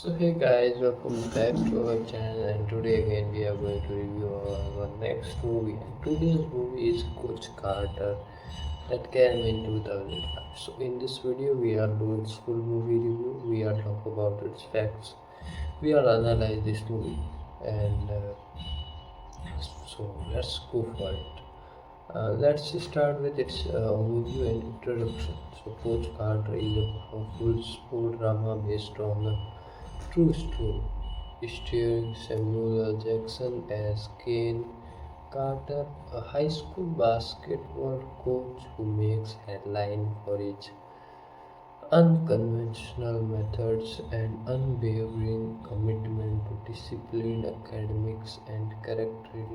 So hey guys, welcome back to our channel, and today again we are going to review our next movie, and today's movie is Coach Carter that came in 2005. So in this video we are doing full movie review, we are talk about its facts, we are analyze this movie, and so let's go for it. Let's start with its overview and introduction. So Coach Carter is a powerful sport drama based on a true story, starring Samuel L. Jackson as Kane Carter, a high school basketball coach who makes headline for his unconventional methods and unwavering commitment to discipline, academics, and character.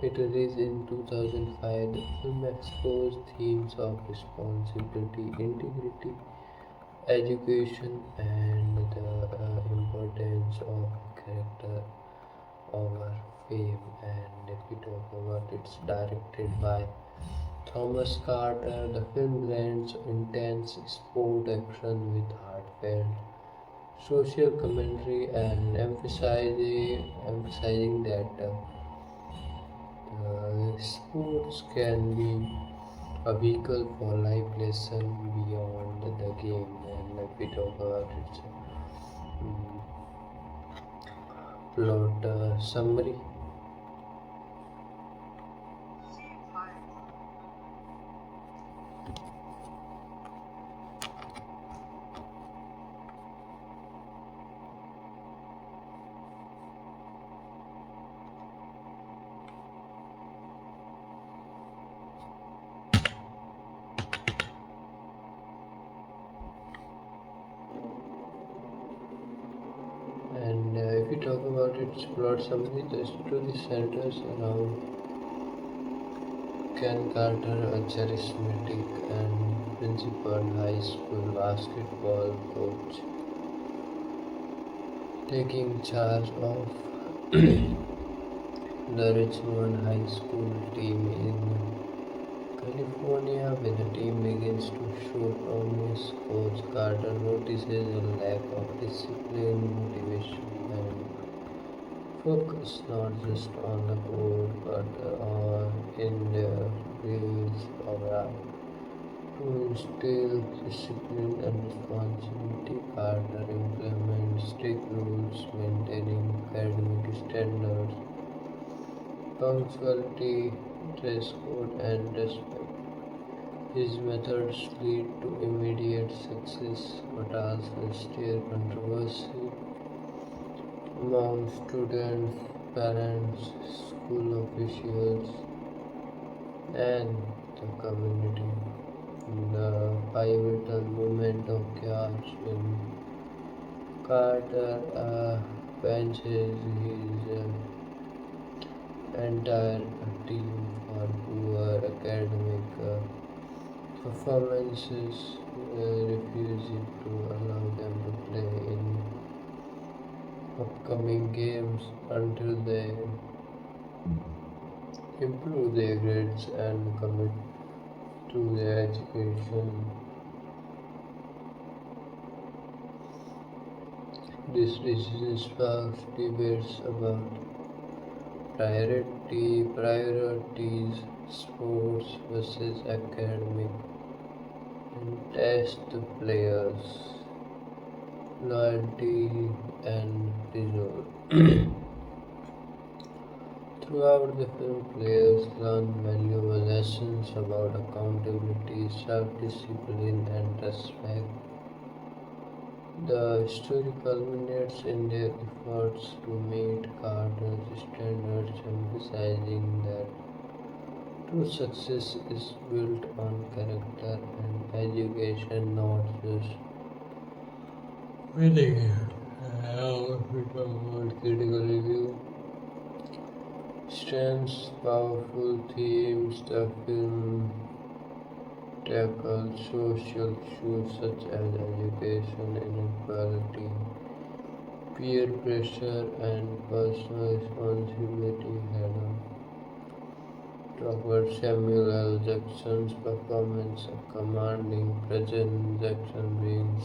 Released in 2005, the film explores themes of responsibility, integrity, education, and the importance of character over fame. And if we talk about it's directed by Thomas Carter, the film blends intense sport action with heartfelt social commentary and emphasizing that sports can be a vehicle for life lesson beyond the game. And if we talk about its mm, plot summary. And if we talk about its plot summary, the story centers around Ken Carter, a charismatic and principled high school basketball coach, taking charge of the Richmond High School team in California. When the team begins to show promise, Coach Carter notices a lack of discipline, motivation, and focus not just on the court but in their lives overall. To instill discipline and responsibility, Carter implements strict rules, maintaining academic standards, punctuality, dress code, and respect. His methods lead to immediate success but also stir controversy among students, parents, school officials, and the community. The pivotal moment of chaos when Carter benches his entire team for poor academic performances, refusing to allow them to play in upcoming games until they improve their grades and commit to their education. This decision sparks debates about priorities, sports versus academic, and test the players' loyalty and resolve. Throughout the film, players learn valuable lessons about accountability, self-discipline, and respect. The story culminates in their efforts to meet Carter's standards, emphasizing that true success is built on character and education, not just winning. Now, we talk about critical review. Strengths, powerful themes. The film tackles social issues such as education inequality, peer pressure, and personal responsibility head on. Dr. Samuel L. Jackson's performance, a commanding presence. Jackson brings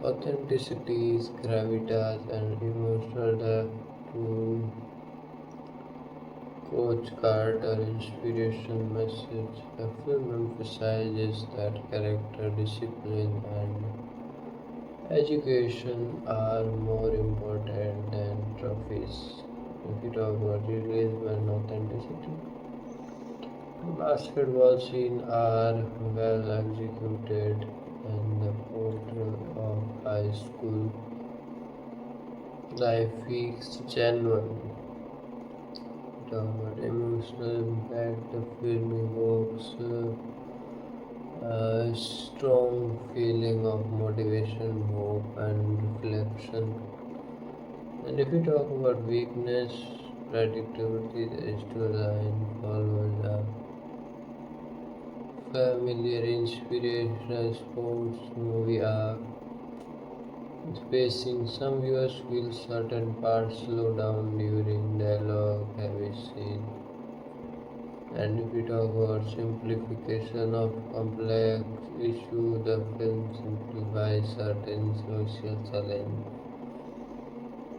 authenticity, gravitas, and emotional depth to Coach Carter inspiration message. The film emphasizes that character, discipline, and education are more important than trophies. If you talk about realism and authenticity, the basketball scene are well executed and the portrayal of high school life feels genuine. Talk about emotional impact, the film evokes a strong feeling of motivation, hope, and reflection. And if we talk about weakness, predictability, the storyline follows a familiar inspirational sports movie arc. Spacing, some viewers feel certain parts slow down during dialogue heavy scene. And if we talk about simplification of complex issue, the film simplifies certain social challenge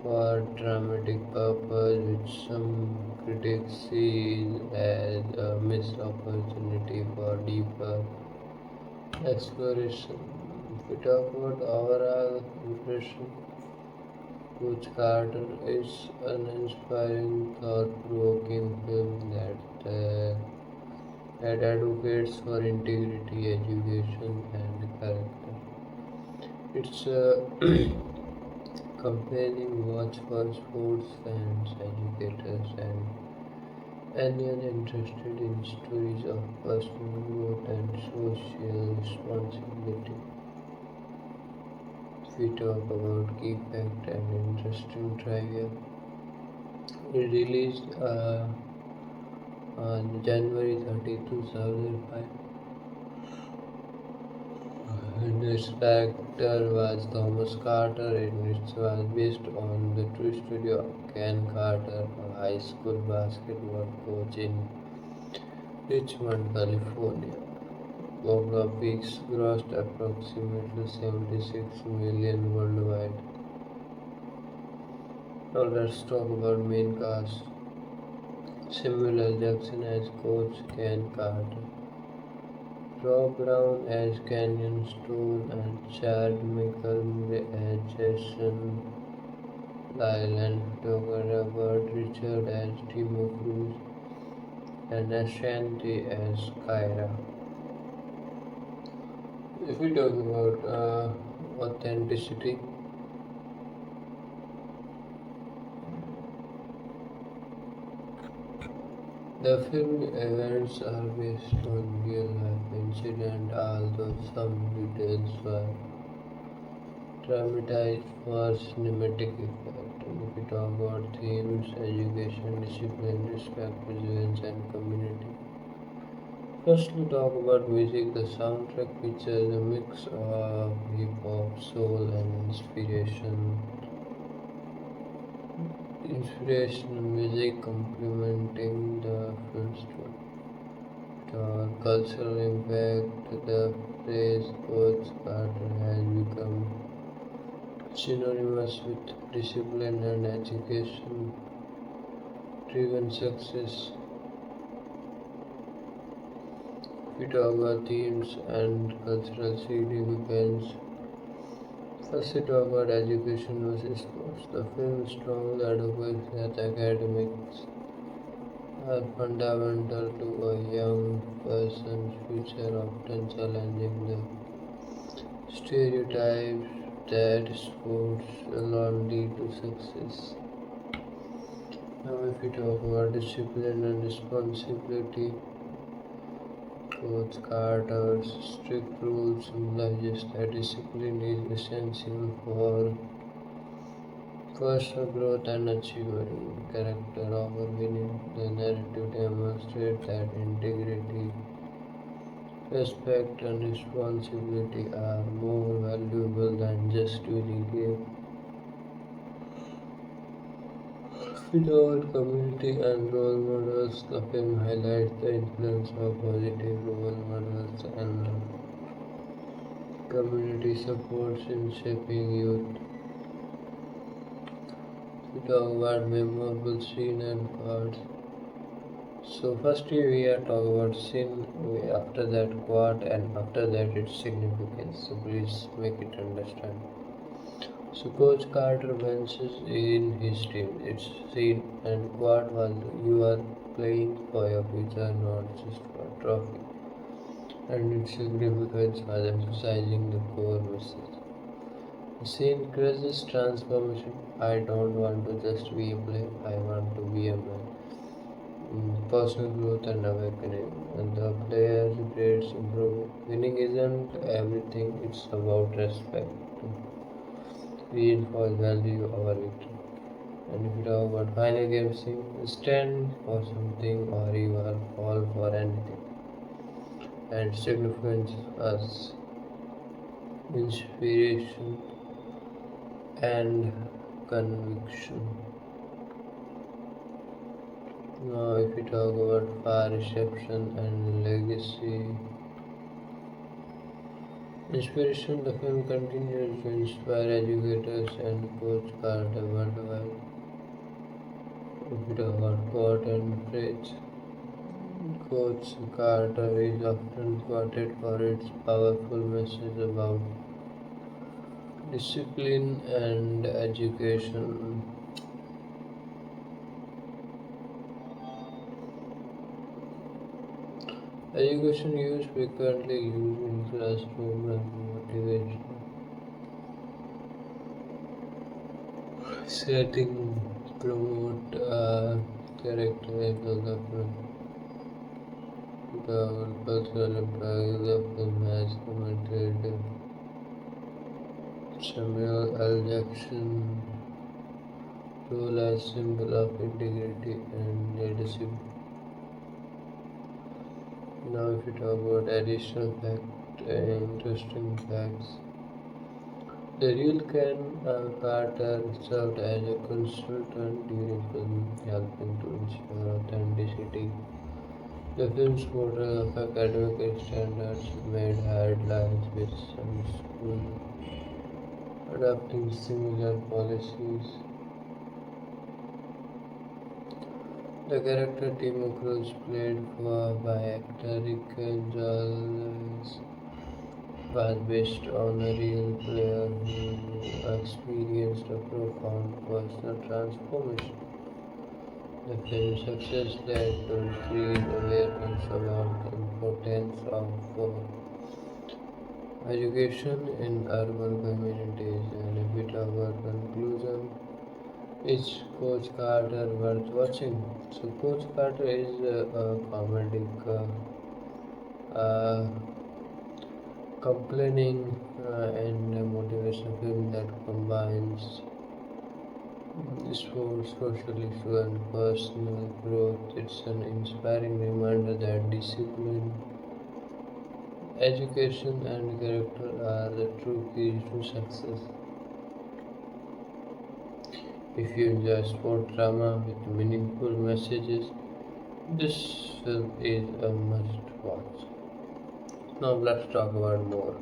for dramatic purpose, which some critics see as a missed opportunity for deeper exploration. If we talk about overall impression, Coach Carter is an inspiring, thought-provoking film that advocates for integrity, education, and character. It's a compelling watch for sports fans, educators, and anyone interested in stories of personal growth and social responsibility. If we talk about key fact and interesting trivia, it released on January 30, 2005. And its director was Thomas Carter, and it was based on the true story of Ken Carter, a high school basketball coach in Richmond, California. Box office grossed approximately 76 million worldwide. Now let's talk about main cast. Samuel L. Jackson as Coach Ken Carter, Rob Brown as Canyon Stone, and Chad Michael as Jason Lyle, and photographer Robert Richard as Timo Cruz, and Ashanti as Kyra. If we talk about authenticity, the film events are based on real life incident, although some details were dramatized for cinematic effect. And if we talk about themes, education, discipline, respect, resilience, and community. First, we talk about music. The soundtrack features a mix of hip hop, soul, and inspirational music complementing the film story. The cultural impact, the phrase Coach Carter has become synonymous with discipline and education driven success. We talk about themes and cultural significance. First, we talk about education versus sports. The film strongly advocates that academics are fundamental to a young person's future, often challenging the stereotypes that sports alone lead to success. Now, if we talk about discipline and responsibility, Coach Carter's strict rules symbolizes that discipline is essential for personal growth and achieving character over winning. The narrative demonstrates that integrity, respect, and responsibility are more valuable than just winning games. In our community and role models, the film highlights the influence of positive role models and community supports in shaping youth. We talk about memorable scene and parts. So firstly we are talking about scene, after that quote, and after that its significance. So please make it understand. So Coach Carter mentions in his team, it's seen and quote was you are playing for your future, not just for a trophy. And its significance was emphasizing the core message. The scene causes transformation. I don't want to just be a player, I want to be a man. Personal growth and awakening. And the player's grades improve. Winning isn't everything, it's about respect. Reinforce value over victory. And if you talk about final game scene, stand for something or you will fall for anything. And significance as inspiration and conviction. Now, if we talk about far reception and legacy, inspiration, the film continues to inspire educators and Coach Carter worldwide. If we talk about quote and phrase, Coach Carter is often quoted for its powerful message about discipline and education. Education is frequently used in classroom and motivation setting, promote character development. The personal employees of the has commented Samuel L. Jackson role as symbol of integrity and leadership. Now, if we talk about additional interesting facts, the real Ken Carter served as a consultant during filming, helping to ensure authenticity. The film's portrayal of academic standards made headlines with some schools adopting similar policies. The character Timo Cruz, played by actor Rick Gonzalez, was based on a real player who experienced a profound personal transformation. The film's success led to increased awareness about the importance of education in urban communities. And if we talk about conclusion, is Coach Carter worth watching? So Coach Carter is a comedic, uh, complaining and a motivation film that combines sports, social issue, and personal growth. It's an inspiring reminder that discipline, education, and character are the true keys to success. If you enjoy sport drama with meaningful messages, this film is a must watch. Now let's talk about more.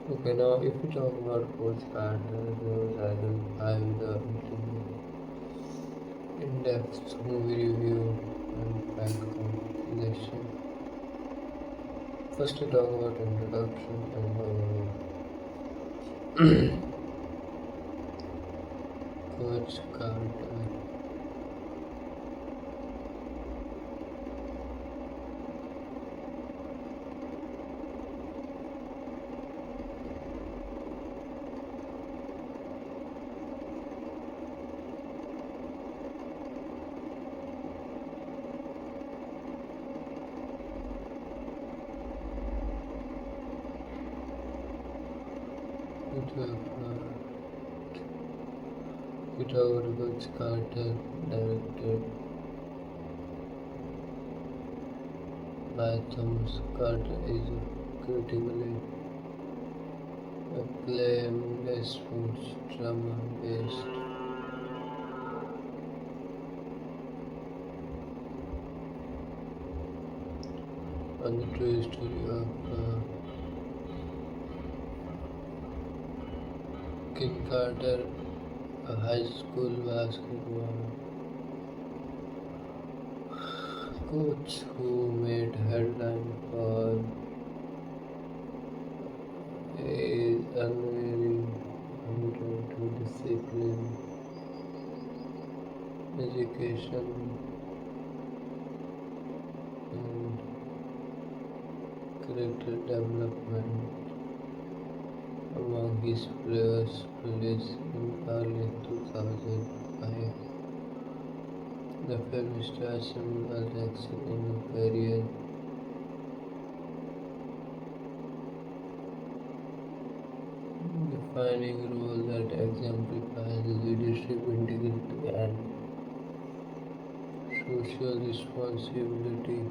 Okay, now if we talk about Coach Carter, I will have the in-depth movie review and background lesson. First, we talk about introduction and Coach Carter. We talk about Coach Carter, directed by Thomas Carter, is a critically acclaimed sports drama based on the true story of King Carter, a high school basketball coach who made headline for his unwavering commitment to discipline, education, and character development among his players released in early 2005. The film stars Samuel L. Jackson in a career defining role that exemplifies leadership, integrity, and social responsibility.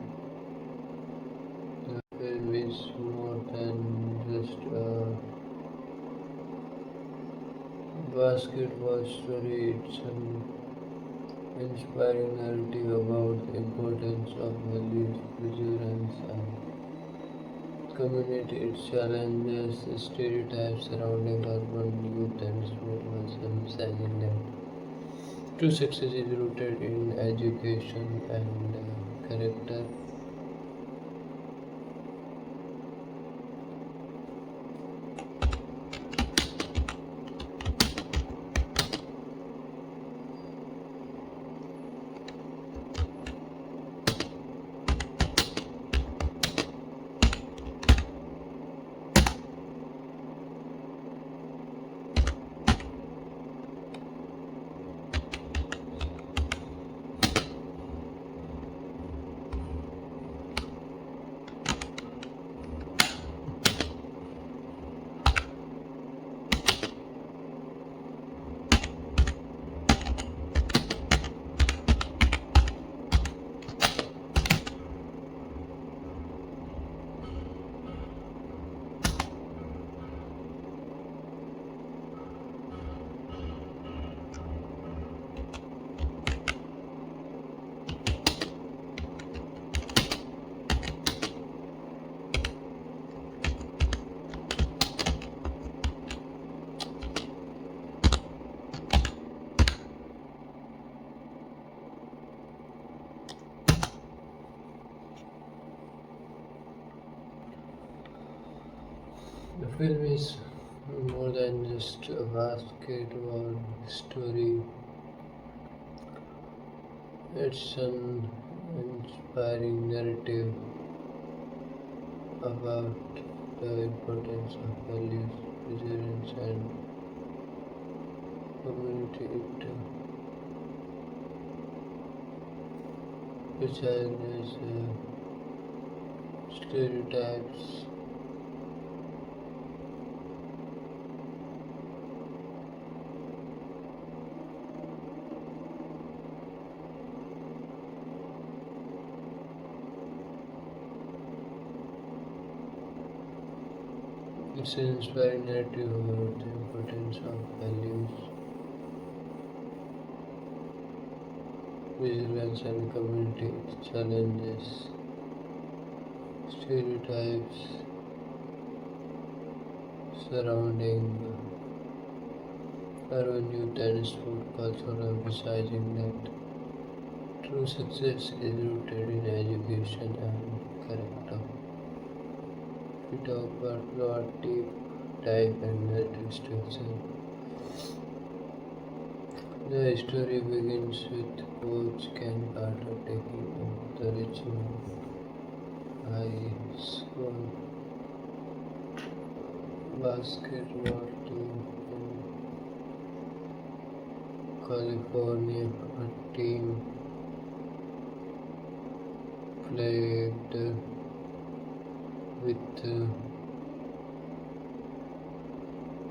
The film is more than just a basketball story, it's an inspiring narrative about the importance of values, perseverance, and community. It challenges the stereotypes surrounding urban youth and sports, emphasizing that true success is rooted in education and character. The film is more than just a basketball story, it's an inspiring narrative about the importance of values, perseverance, and community. It challenges stereotypes It's an inspiring narrative about the importance of values, resilience, and community. It challenges stereotypes surrounding our new tennis sport culture, emphasizing that true success is rooted in education and character. We talk about plot, deep dive, and narrative structure. The story begins with Coach Ken Carter taking on the Richmond High School basketball team in California, a team plagued with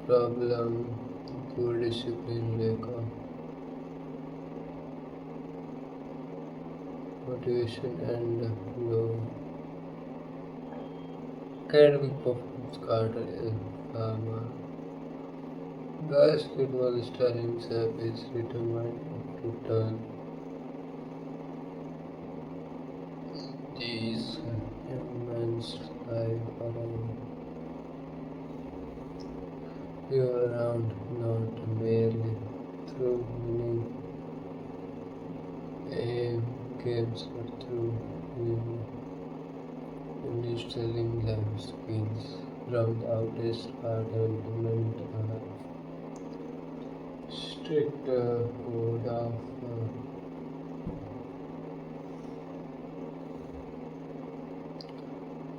problem, poor discipline, lack of motivation, and low academic performance. Carter is farmer. Basketball star himself is determined to turn these young men's life around. You around not merely through winning games but through instilling life skills. From the outest are development strict code of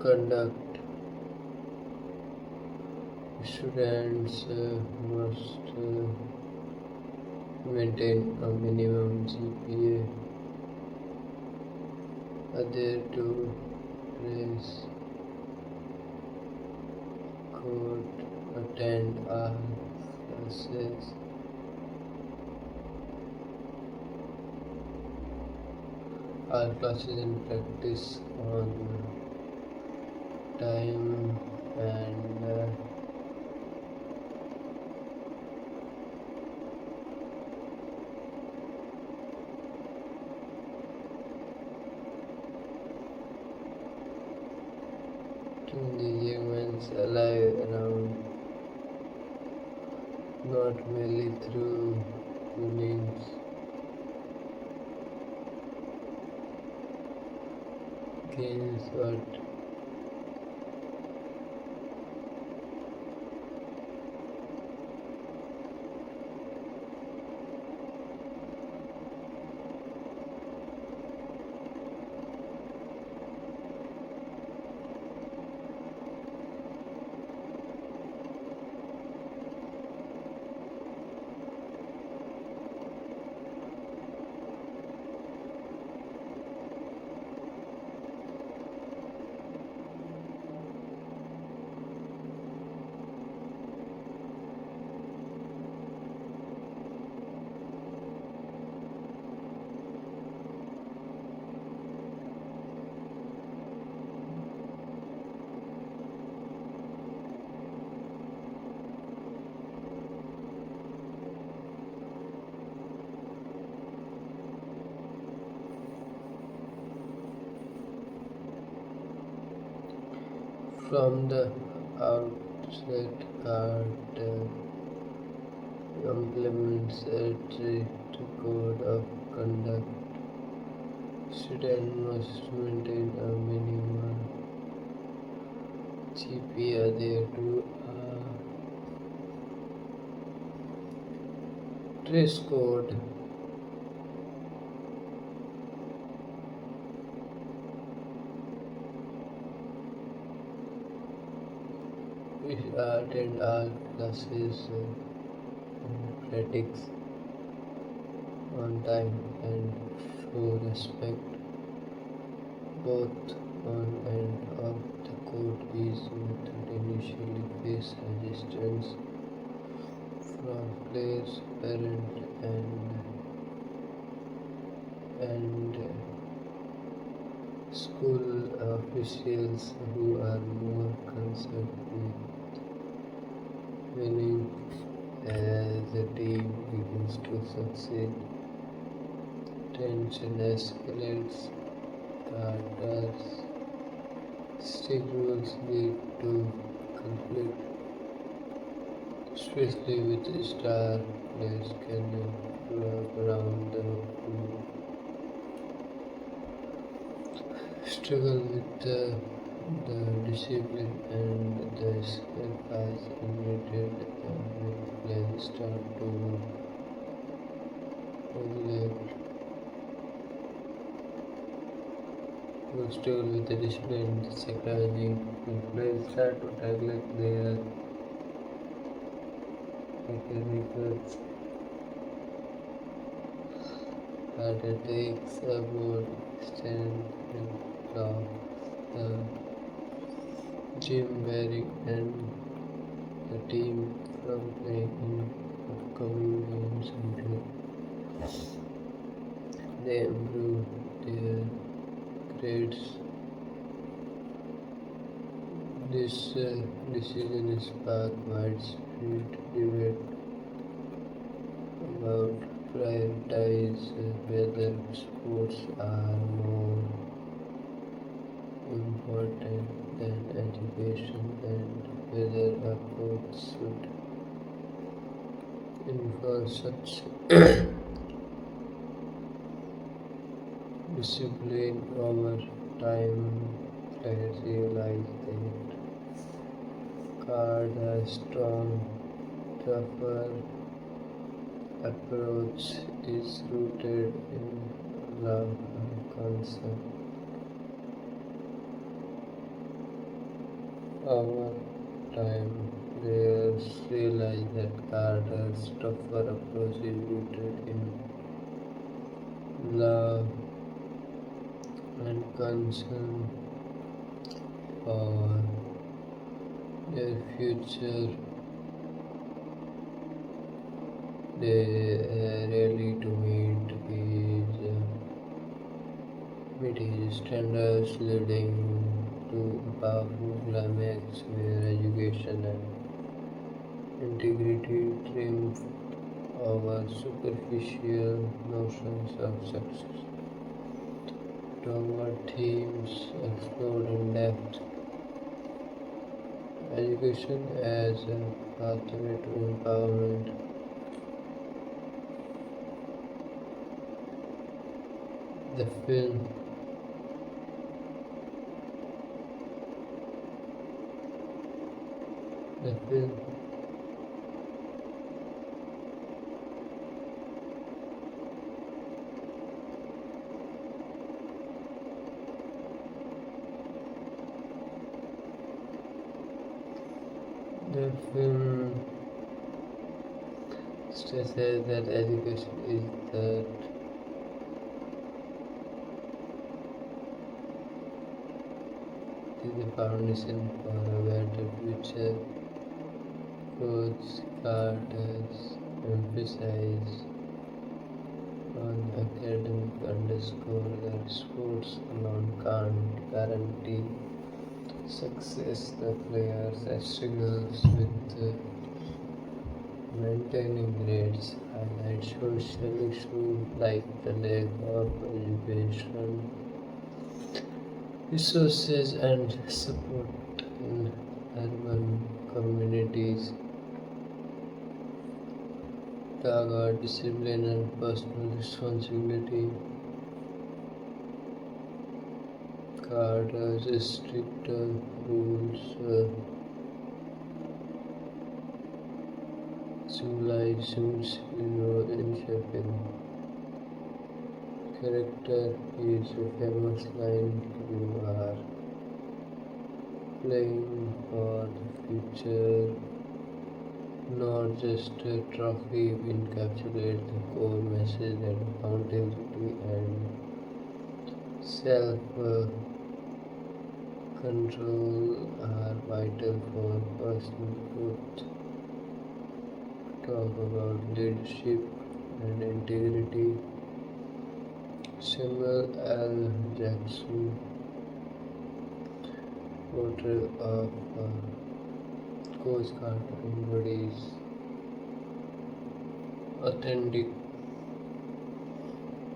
conduct. Students must maintain a minimum GPA, adhere to dress code, attend all classes, and practice on time and keeping the humans alive around not merely through winnings games but from the outset Carter implements a strict code of conduct. Students must maintain a minimum GPA adhere to a dress code. We attend all classes and practice on time and show respect both on and off the court. Is method initially face resistance from players, parents, and school officials who are more concerned with winning as the team begins to succeed. Tension escalates. Carter's strict rules lead to conflict. especially with star players can wrap around the struggle with the discipline and the sacrifice needed when plans start to overlap. To struggle with the discipline and the sacrifice when plans start to neglect their mechanical takes about stand and law. The Jim Barry and the team from playing in upcoming games until they improve their grades. This decision sparked widespread debate about prioritize whether sports are more important than education and whether a coach should enforce such discipline over time. Players realize that card a strong, tougher approach is rooted in love and concern. Over time, players realize that Carter's tougher approach is rooted in love and concern for their future. They rarely to meet his standards, leading to a powerful climax where education and integrity triumph over superficial notions of success. Dogma themes explored in depth. Education as a pathway to empowerment. The film the film the film stresses that education is the foundation for a better future. Coach Carter's emphasize on academic underscore that sports alone can't guarantee success. The players struggles with maintaining grades, highlight social issues like the lack of education resources and support in urban communities. Talk about discipline and personal responsibility. Carter's stricter rules symbolize huge role in shaping character. Is a famous line, "You are playing for the future, not just a trophy," encapsulates the core message that accountability and self control are vital for personal growth. Talk about leadership and integrity. Samuel L. Jackson, portrayal of Coach Carter, embodies authentic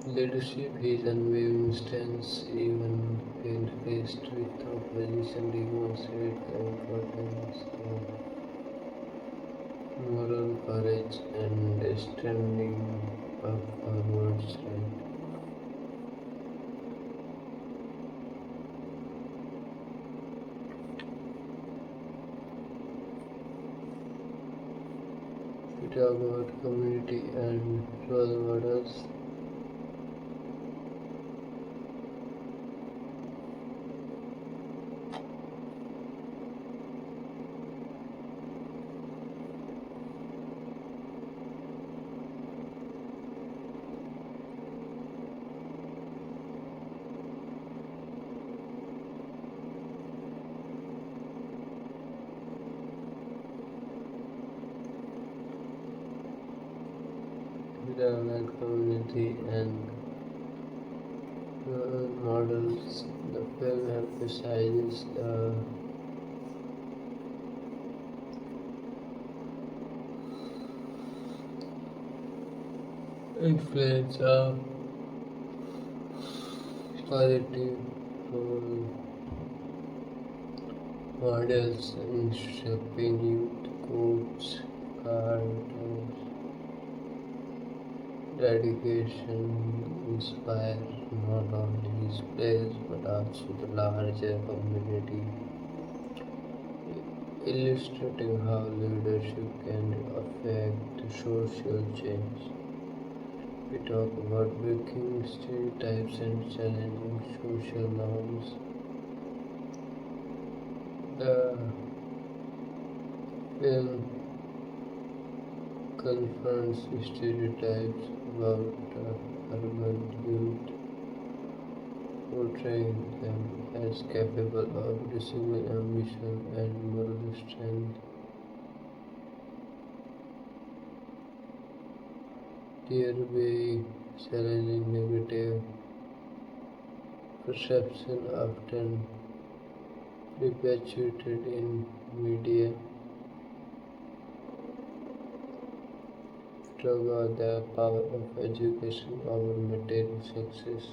leadership. His unwavering stance, even when faced with opposition, demonstrates the importance of moral courage and standing up for what's right. We talk about community and role models. We talk about community and role models. The film emphasizes the influence of positive role models in shaping youth. Coach Carter's dedication inspires not only his players but also the larger community, illustrating how leadership can affect social change. We talk about breaking stereotypes and challenging social norms. The film confronts stereotypes about urban youth, portraying them as capable of discipline, ambition, and moral strength. Thereby challenging negative perception often perpetuated in media. Talk about the power of education over material success.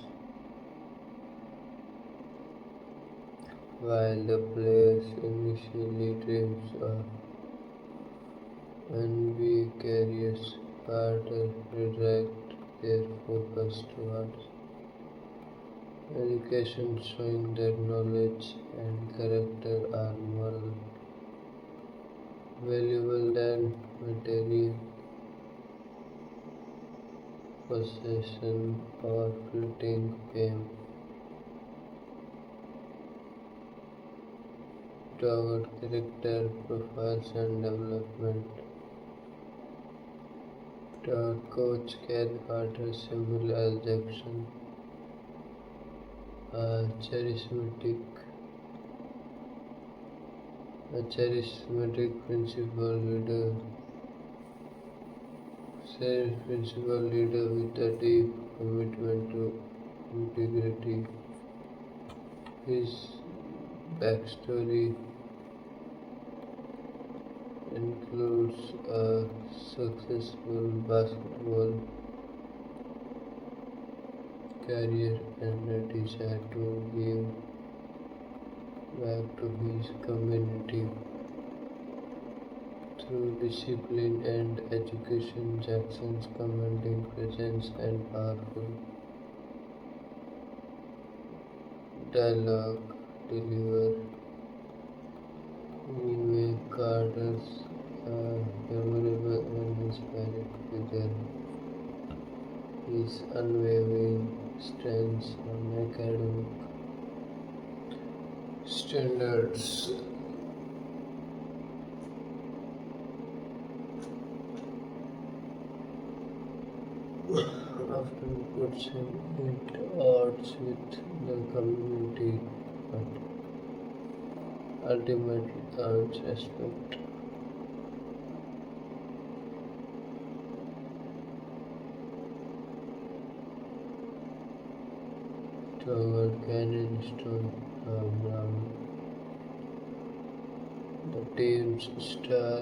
While the players initially dreams of ambiguous Carter redirect their focus towards education, showing that knowledge and character are more valuable than material possession or fleeting fame. Toward character profiles and development. Toward coach Ken Carter Samuel L. Jackson, a charismatic, a principal leader with a deep commitment to integrity. His backstory includes a successful basketball career and a desire to give back to his community through discipline and education. Jackson's commanding presence and powerful dialogue deliver make Carter's a memorable and inspiring figure. His unwavering stance on academic standards often puts him at odds with the community, but ultimately earns respect. Toward Canyon Stone Brown, the team's star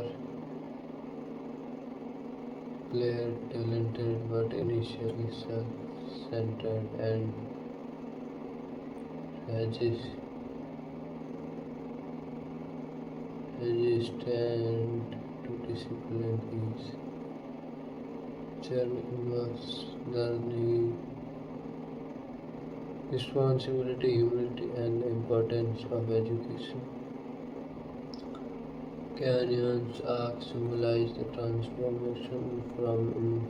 player, talented but initially self-centered and resistant to discipline. His journey involves learning responsibility, humility, and the importance of education. Canyon's arc symbolizes the transformation from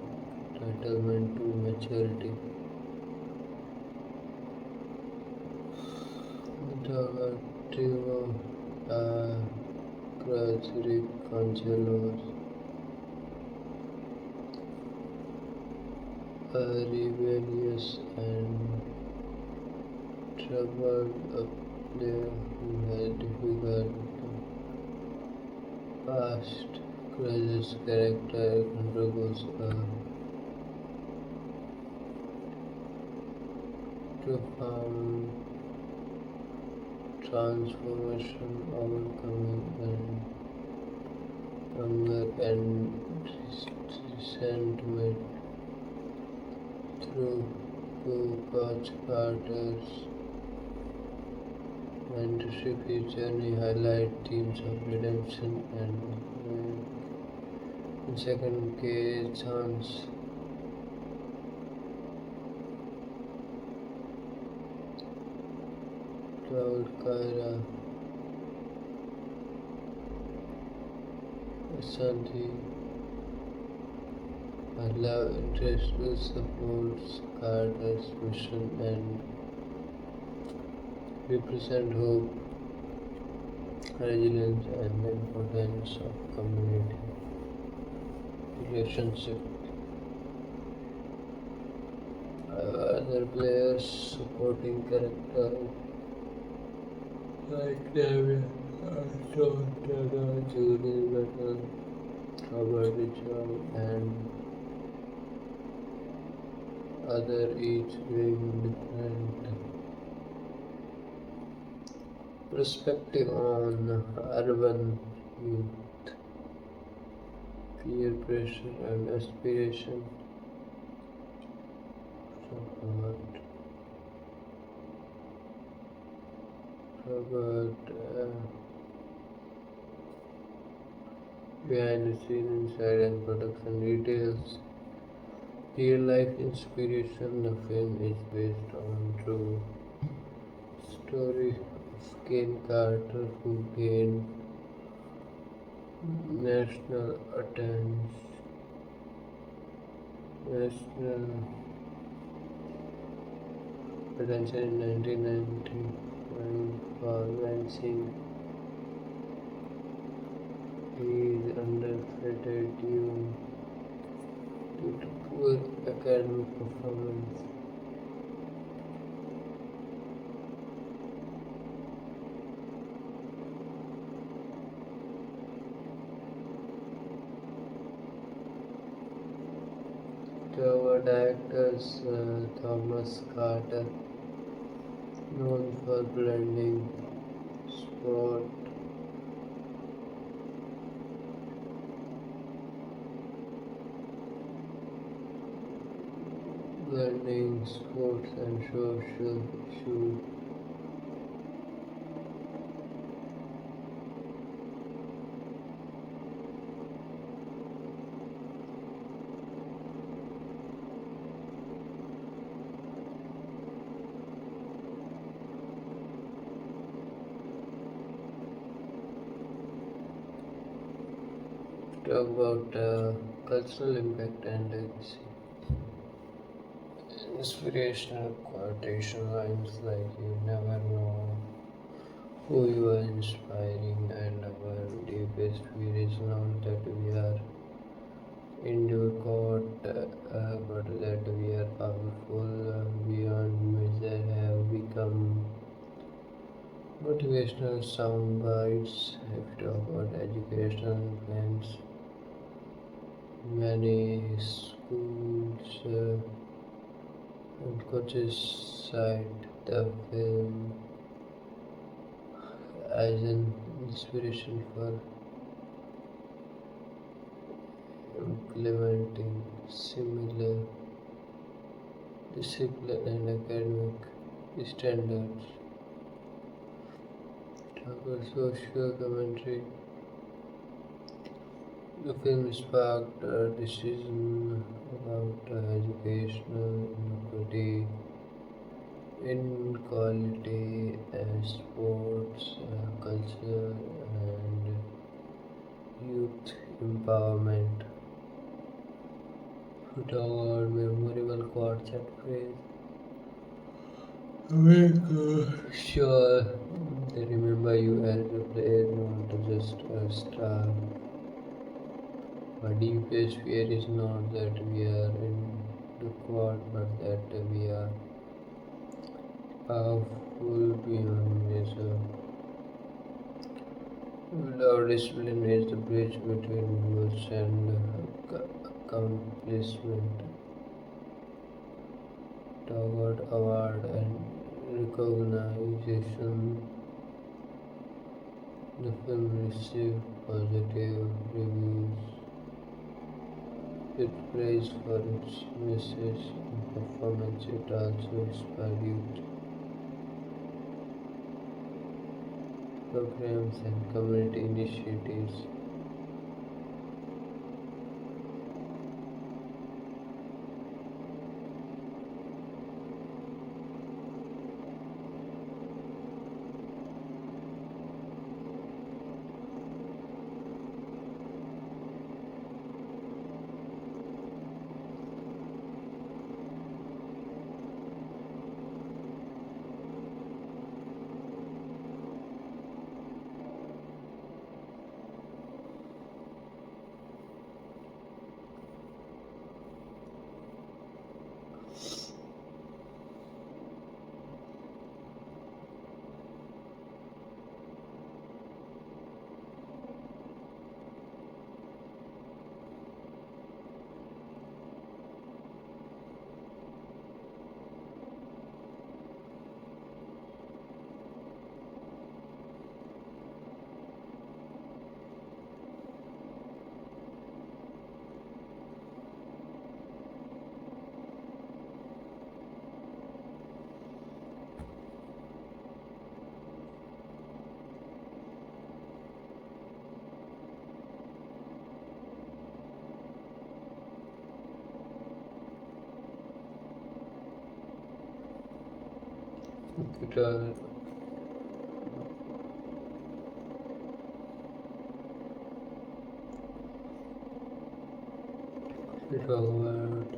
entitlement to maturity. The trio Crazic Concelos, rebellious and troubled, a player who had difficult past. Craz's character undergoes a profound transformation, overcoming anger and resentment through Coach Carter's mentorship. His journey highlights themes of redemption and in second chance. Cloud Kyra Ashanti, a love interest who supports Carter's mission and represent hope, resilience, and the importance of community relationship. Other players supporting characters like David, Anton, Julie Battle, Robert Richard, and other each bring different perspective on urban youth, peer pressure and aspiration. Robert behind the scene inside and production details. Real life inspiration. The film is based on true story of Ken Carter, who gained national attention in 1999 for launching his underrated due to poor academic performance. Our directors Thomas Carter, known for blending sport sports and social issues. Talk about cultural impact and legacy. Inspirational quotation lines like "You never know who you are inspiring," and "Our deepest fear is not that we are inadequate, but that we are powerful beyond measure," have become motivational sound bites. If you talk about educational plans, many schools and coaches cite the film as an inspiration for implementing similar discipline and academic standards. Talk about social commentary. The film sparked a decision about educational inequity, inequality, sports, culture, and youth empowerment. To talk about memorable quotes and phrases. Sure, they remember you as a player, not just a star. My deepest fear is not that we are in the quad, but that we are powerful beyond measure. Without discipline is the bridge between words and accomplishment. Toward award and recognition, the film received positive reviews. It praised for its message and performance. It also inspired youth programs and community initiatives. Guitar, we talk about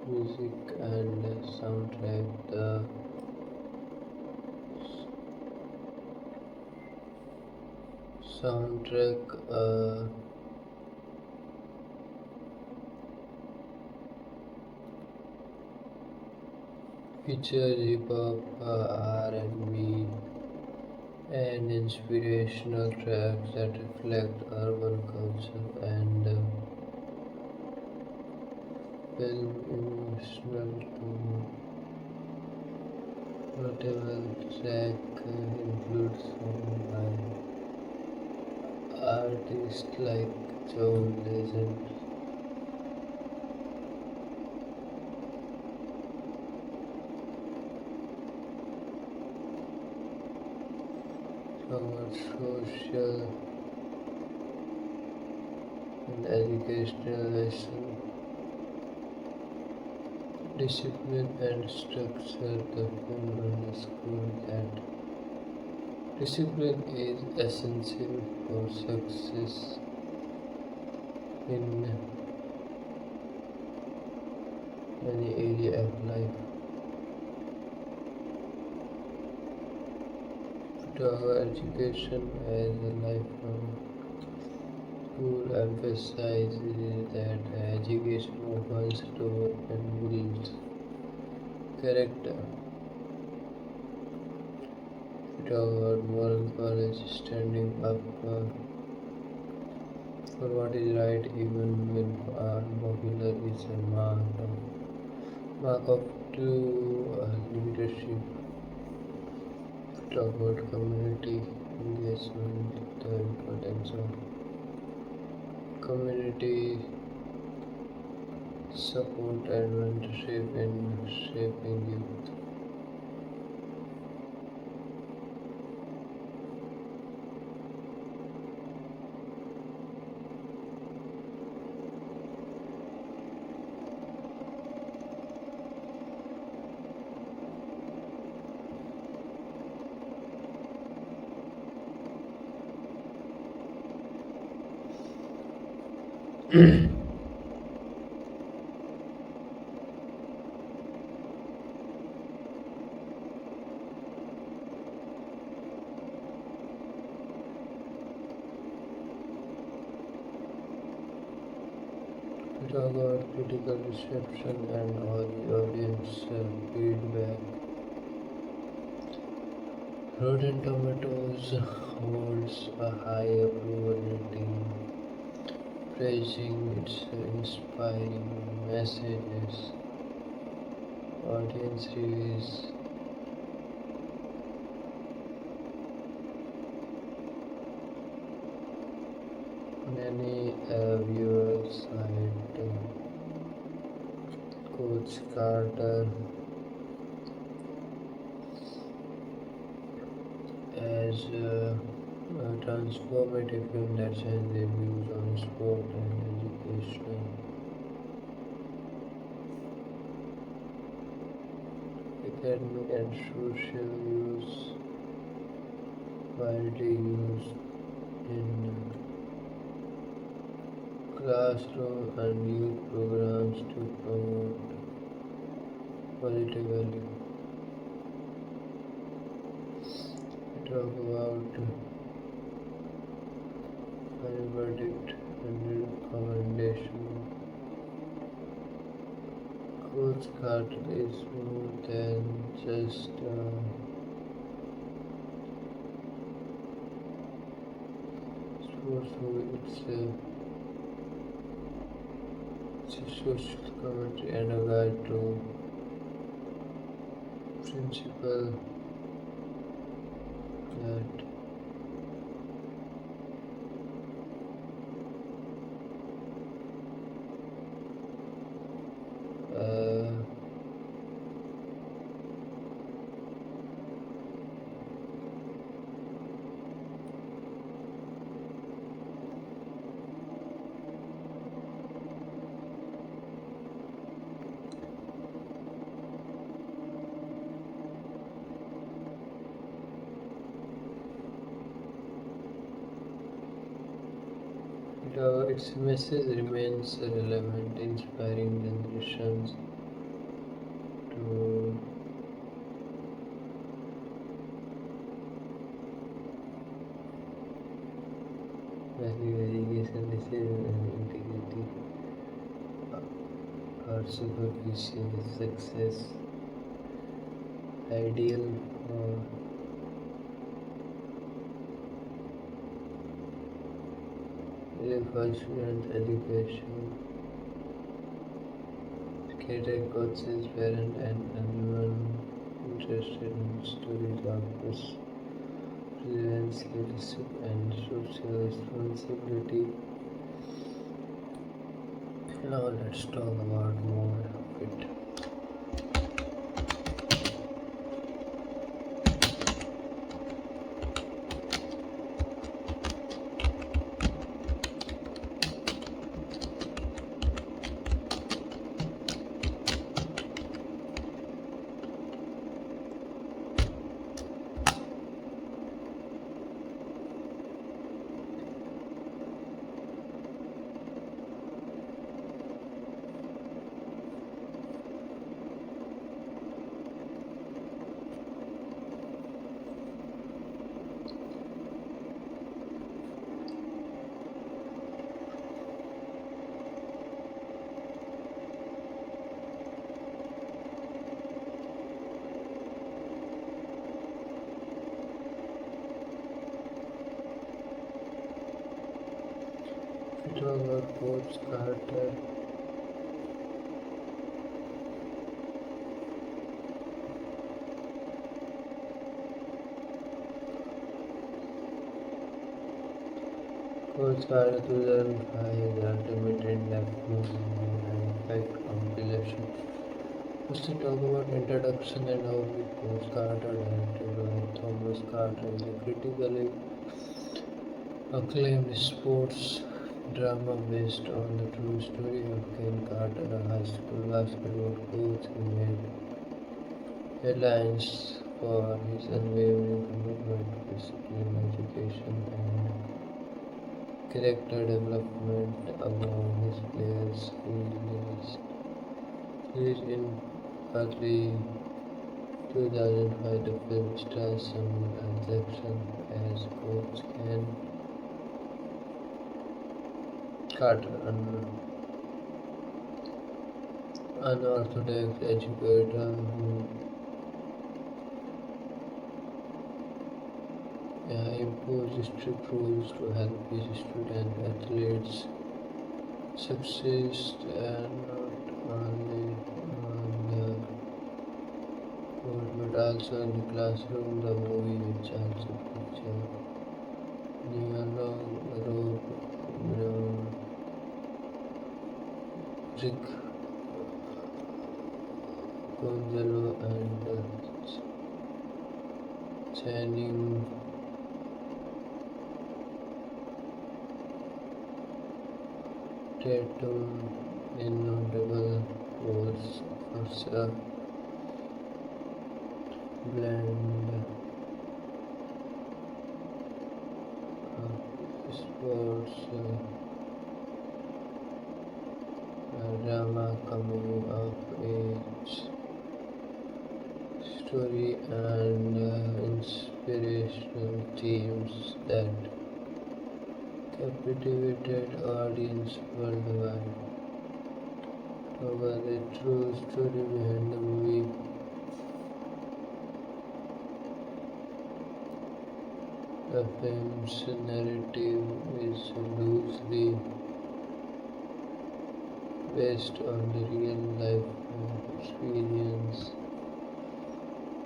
music and soundtrack. The soundtrack features hip hop, R&B, and inspirational tracks that reflect urban culture and film emotional tone. Notable track includes songs by artists like John Legend, our social and educational lesson, discipline and structure. The film underscores that discipline is essential for success in any area of life. To our education as a lifelong school emphasizes that education opens door and builds character. To our moral courage, standing up for what is right even when unpopular is a mark of true leadership. Talk about community engagement, the importance of community support and mentorship in shaping youth. We talk about critical reception and all the audience feedback. Rotten Tomatoes holds a high approval rating, praising its inspiring messages. Audience reviews. Many viewers cite Coach Carter as a transformative film that changed their views on sport and education. Academic and social use widely used in classroom and youth programs to promote positive values. We talk about final verdict and recommendation. Coach Carter is more than just sports movie. It's a social commentary and a guide to principle that uh, its message remains relevant, inspiring generations to value education, decision, and integrity are superficial success, ideal for student education, cater coaches, parents, and anyone interested in stories of resilience, leadership, and social responsibility. Now let's talk about more of it. We talk about Coach Carter. Coach Carter 2005 is ultimate in-depth movie and impact compilation. First, we talk about introduction and how we Coach Carter, directed by Thomas Carter, is a critically acclaimed sports drama based on the true story of Ken Carter, a high school basketball coach who made headlines for his unwavering commitment to discipline, education, and character development among his players. Released in early 2005, the film stars Samuel L. Jackson as Coach Ken Carter, an unorthodox educator who imposes strict rules to help his student athletes succeed and not only on the court but also in the classroom. The movie, which also features Neil Rick Gonzalo and Channing Tatum in notable roles, offers a blend of sports, drama, coming of age story, and inspirational themes that captivated audience worldwide. However, the true story behind the movie, the film's narrative is loosely based on the real life experience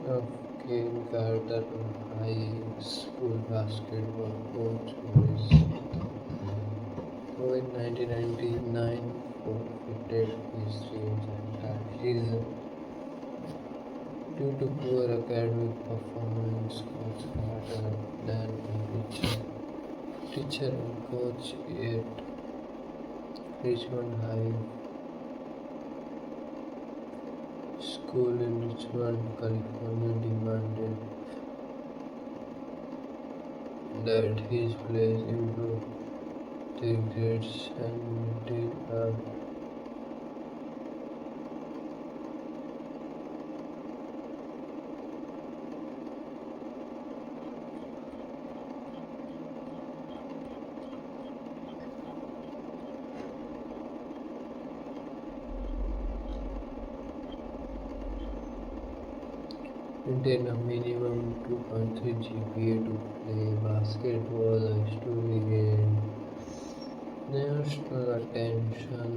of Kane Carter, a high school basketball coach who in 1999 forfeited his dreams entire season due to poor academic performance. Coach Carter, then a teacher and coach at Richmond High School in Richmond, California, demanded that his players improve their grades and maintain a minimum 2.3 GPA to play basketball. A story gained national attention,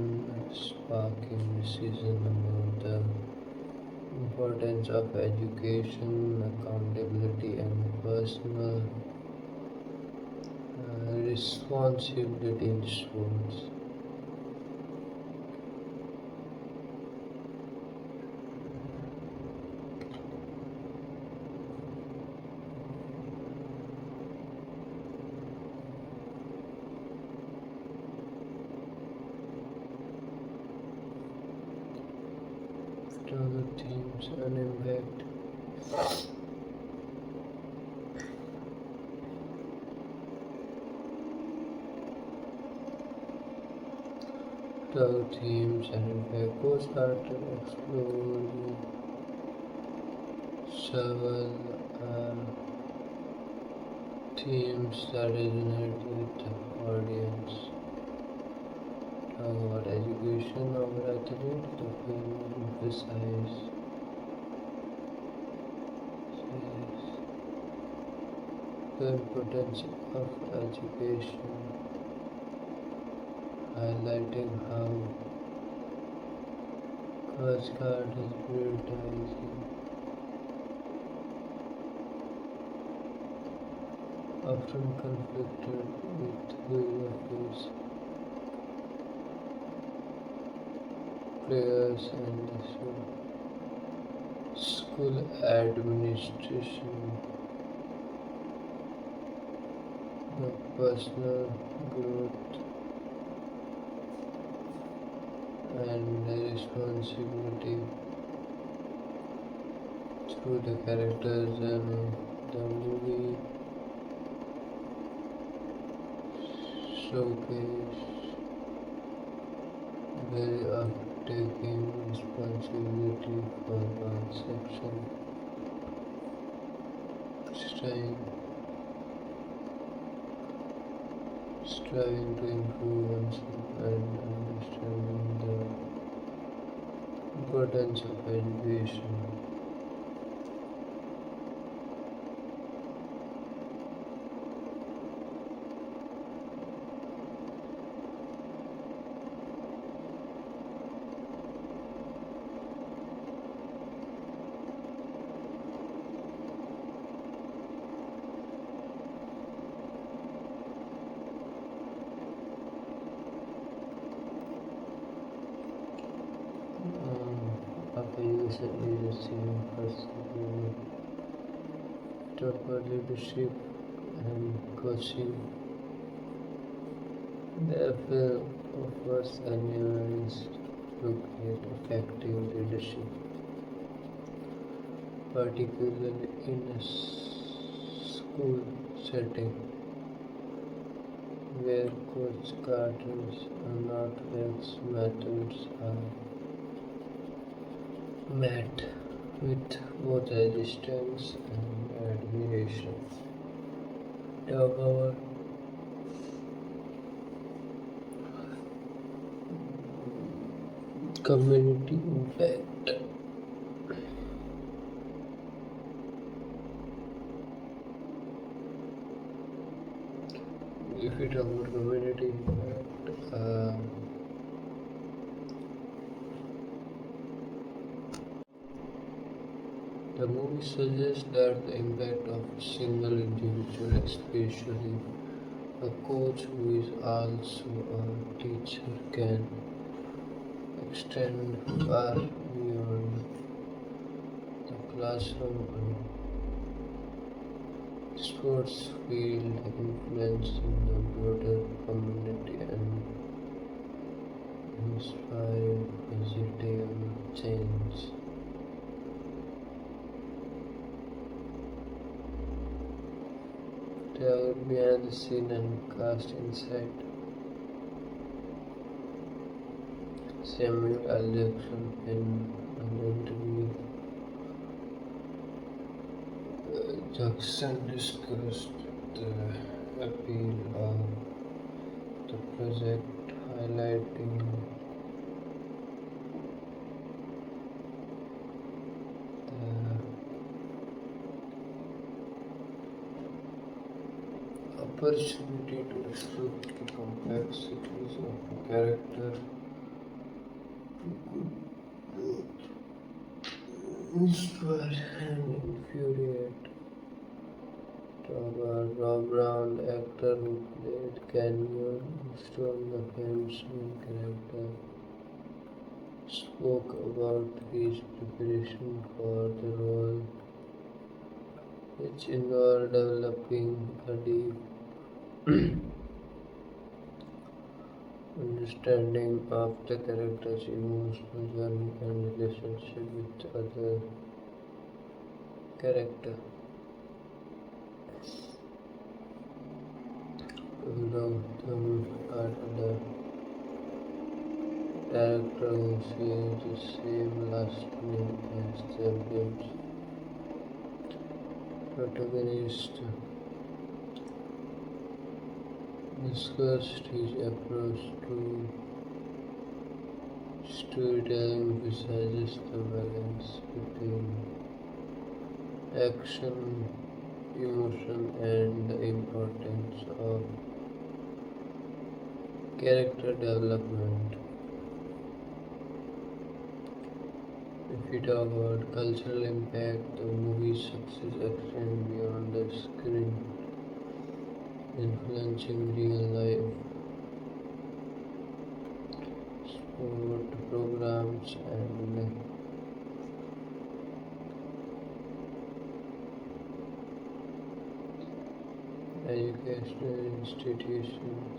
sparking decision about the importance of education, accountability, and personal responsibility in sports. 2 teams and impact. 2 teams and impact. Coach Carter explored several themes that resonate with the audience. Talk about education over athletes. The film emphasizes the importance of education, highlighting how Coast Guard is prioritizing often conflicted with will of his players and the school administration. The personal growth and the responsibility through the characters and the movie showcase very of taking responsibility for one section, staying, striving to improve oneself and understanding the importance of education. After recently receiving first degree, taught for leadership and coaching, the film offers a nuanced look at effective leadership, particularly in a school setting where Coach Carter's unorthodox methods are met with both resistance and admiration. Talk about community impact. If we talk about community impact, the movie suggests that the impact of a single individual, especially a coach who is also a teacher, can extend far beyond the classroom and sports field, influencing the broader community and inspiring positive change. Travel behind the scene and cast insight. Samuel L. Jackson in an interview. Jackson discussed the appeal of the project, highlighting the opportunity to explore the complexities of a character who could inspire and infuriate. Rob Brown, the actor who played Canyon Stone, the film's main character, spoke about his preparation for the role, which involved developing a deep understanding of the character's emotional journey and relationship with other characters. Gautam Adda, director who shares the same last name as the film's protagonist, discussed his approach to storytelling, emphasizes the balance between action, emotion, and the importance of character development. If we talk about cultural impact, the movie's success extends beyond the screen, influencing real life sport programs and educational institutions.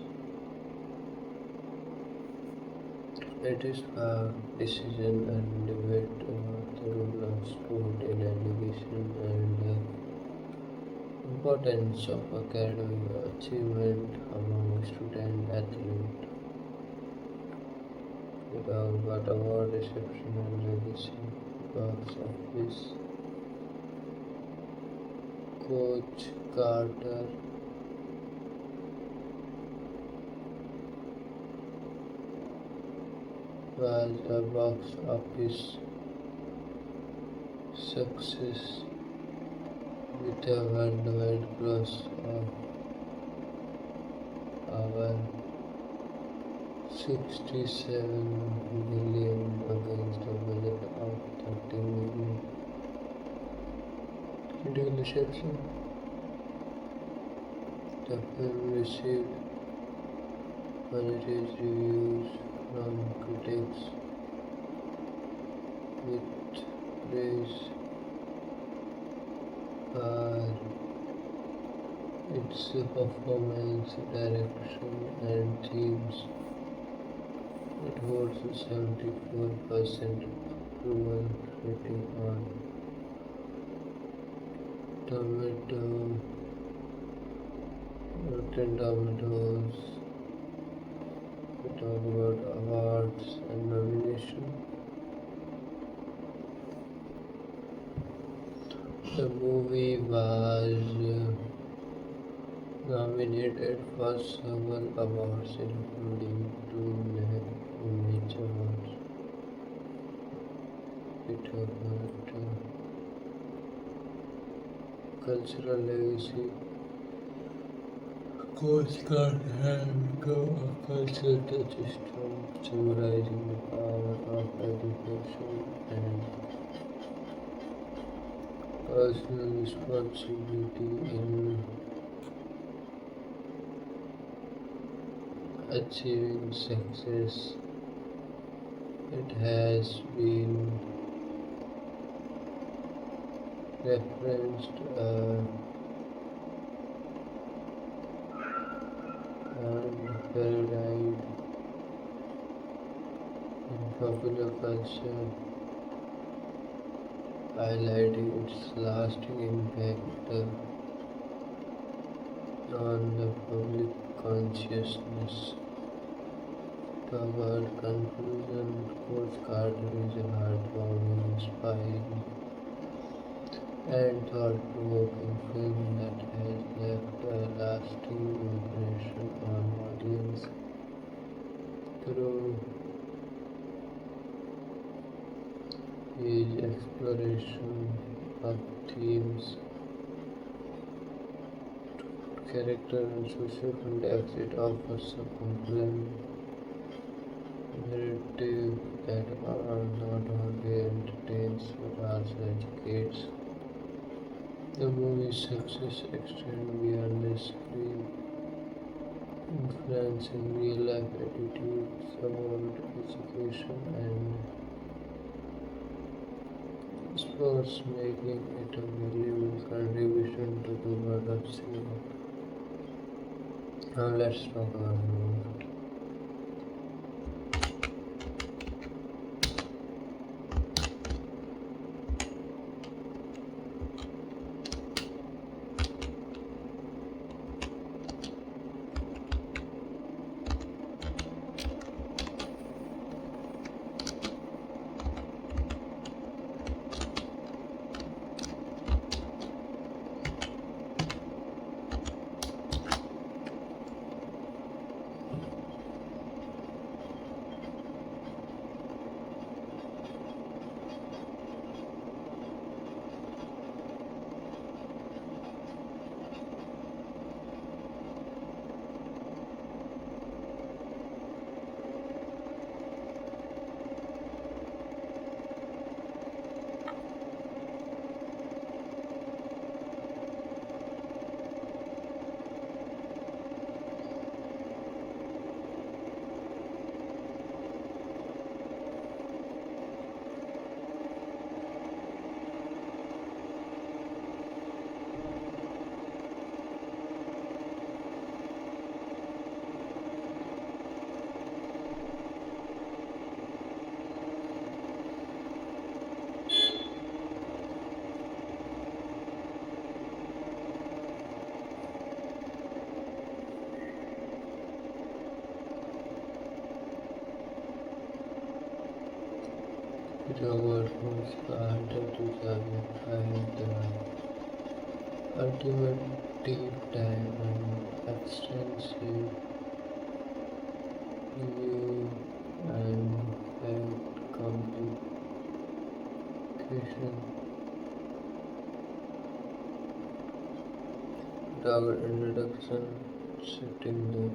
It is a decision and debate about the role of sport in education and Importance of academic achievement among student athletes. We talk about award reception and legacy, box office, Coach Carter was a box office success with a worldwide gross of over 67 million against a budget of 30 million. Critical reception. The film received positive reviews from critics with praise for its performance, direction, and themes. It holds a 74% approval rating on Rotten Tomatoes. We talk about awards and nomination. The movie was nominated for several awards, including two Image Awards. We talk about cultural legacy. Coast Guard has become a cultural touchstone symbolizing the power of education and personal responsibility in achieving success. It has been referenced and parodied in popular culture, highlighting its lasting impact on the public consciousness. Toward conclusion, Coach Carter is a heartwarming, inspiring, and thought-provoking film that has left a lasting impression on audience through his exploration of themes, character, and social context. It offers a compelling narrative that not only entertains but also educates. The movie's success extends beyond the screen, influencing real-life attitudes about education and sports, making it a valuable contribution to the world of cinema. Now let's talk about the movie. Robert was harder to survive the ultimate deep dive and extensive new and fact complication. Our introduction setting the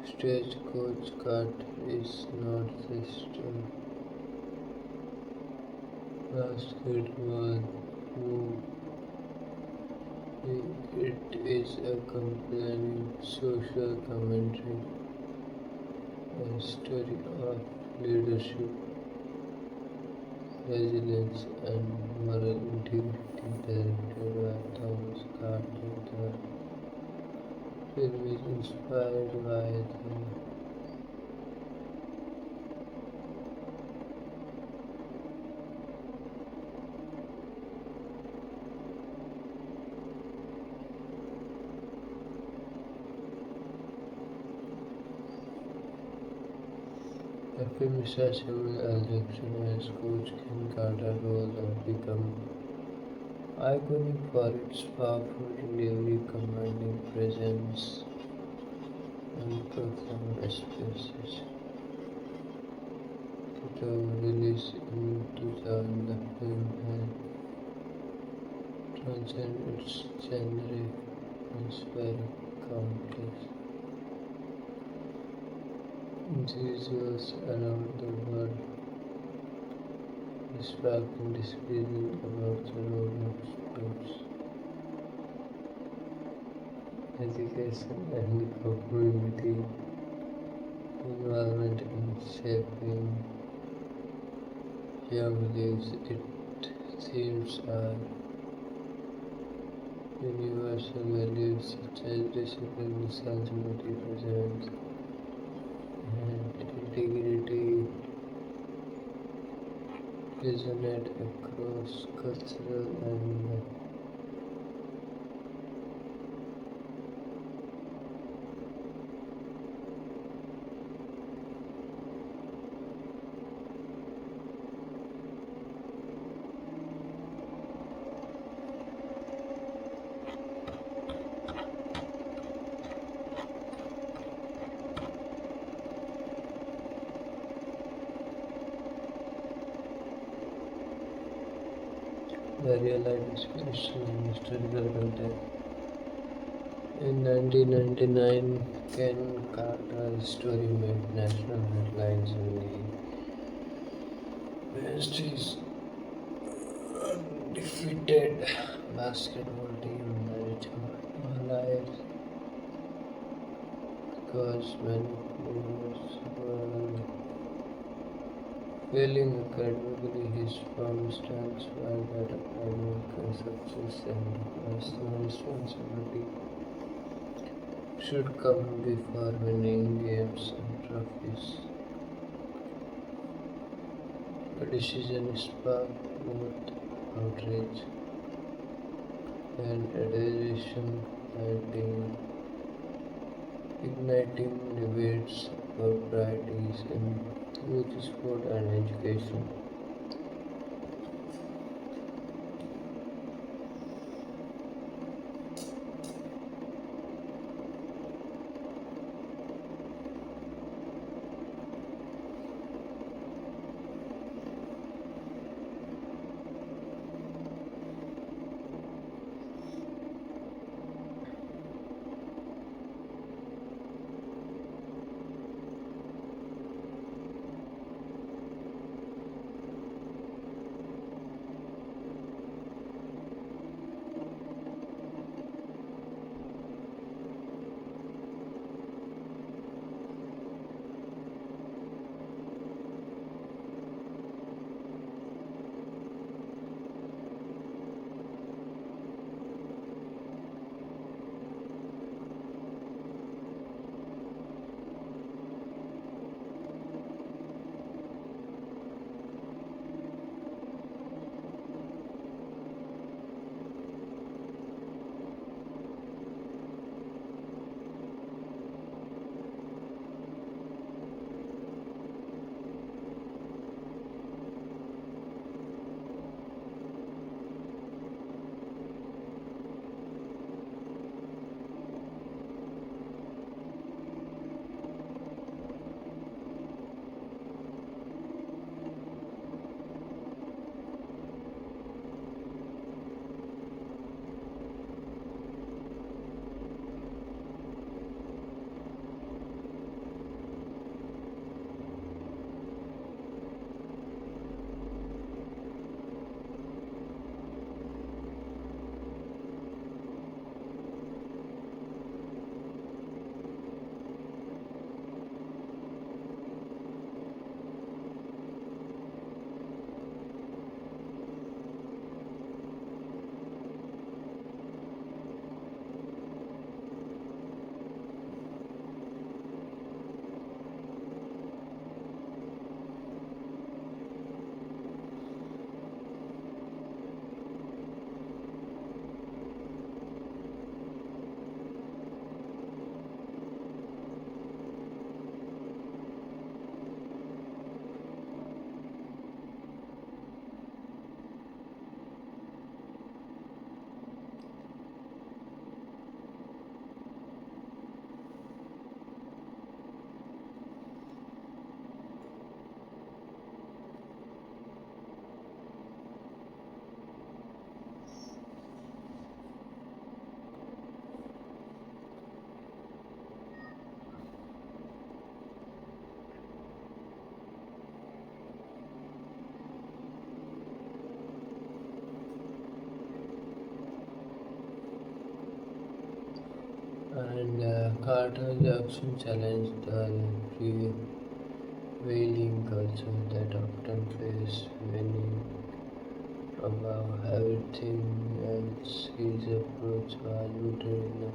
stagecoach cart is not just a basket was moved. It is a compelling social commentary, a story of leadership, resilience, and moral integrity directed by Thomas Carter. The film is inspired by the film stars Samuel L. Jackson as Coach Ken Carter role have become iconic for its powerful delivery, commanding presence, and performance spaces. It was released in 2000. The film has transcended its genre, inspiring countless enthusiasts around the world, sparking discussion about the role of sports, education, and community involvement in shaping young lives. Its themes are universal values such as discipline, responsibility, perseverance, and integrity resonate across cultural and the real life inspiration and historical content. In 1999, Ken Carter's story made national headlines in the Wednesday's undefeated basketball team, the Richmond Allies, because many players were failing academically. His firm stands by that academic success and personal responsibility should come before winning games and trophies. The decision sparked both outrage and admiration, igniting debates about priorities in youth sport and education. And Carter Jackson challenged the prevailing culture that often face winning above everything else. His approach was rooted in a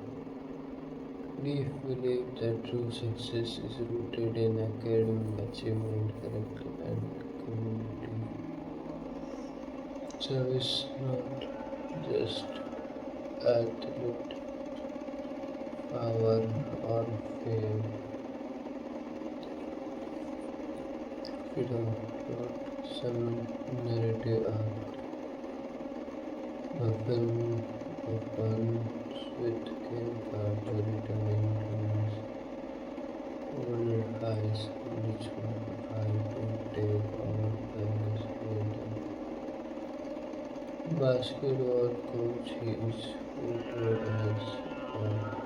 deep belief that true success is rooted in academic achievement, character, and community service, not just athlete power or fame. Freedom, not some narrative arc. A film opens with Ken Carter returning to his old high school Richmond high to take over Paris Hilton. Basketball coach, he is portrayed as a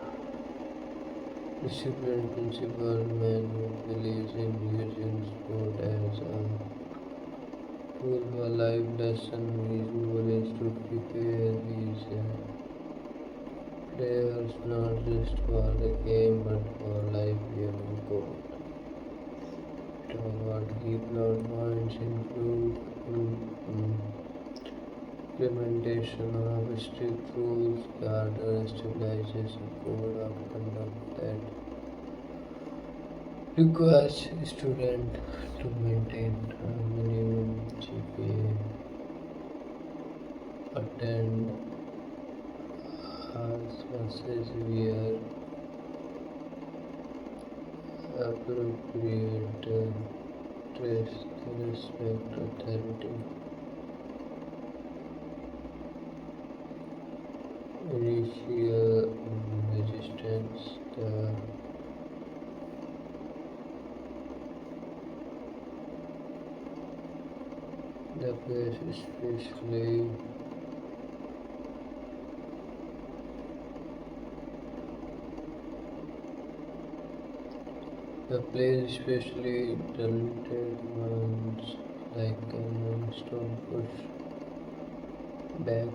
disciplined principal man who believes in using sport as a tool for life lesson. His goal is to prepare his players not just for the game but for life beyond court. What key plot points include implementation of strict rules. Carter establishes a code of conduct that requires students to maintain a minimum GPA, attend hours classes, wear appropriate dress, respect authority, initial resistance. The place especially especially talented ones like Cameron Stone push back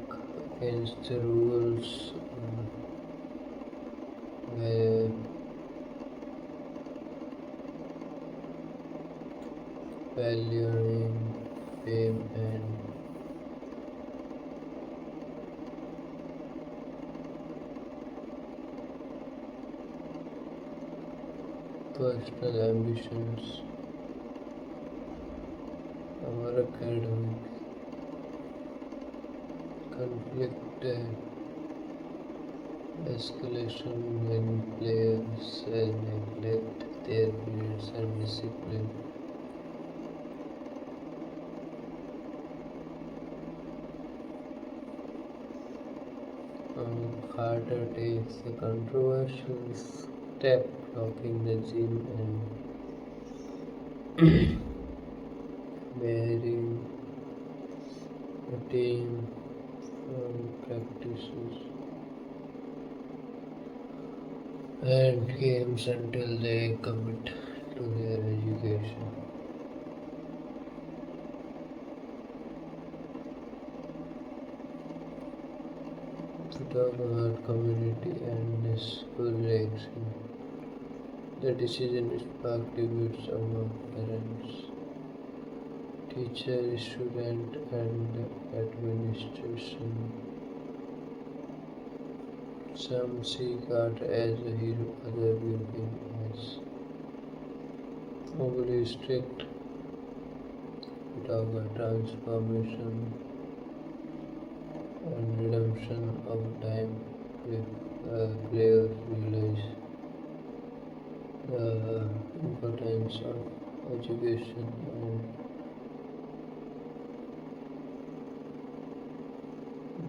against the rules by valuing fame and personal ambitions. Our academic conflict escalation when players neglect their peers and discipline. Carter takes a controversial step blocking the gym and barring a team from practices and games until they commit to their education. To talk about community and school reaction, the decision sparked debates among parents, teachers, students, and administration. Some see Carter as a hero, others view him as overly strict. Without a transformation and redemption of time, if players realize the importance of education and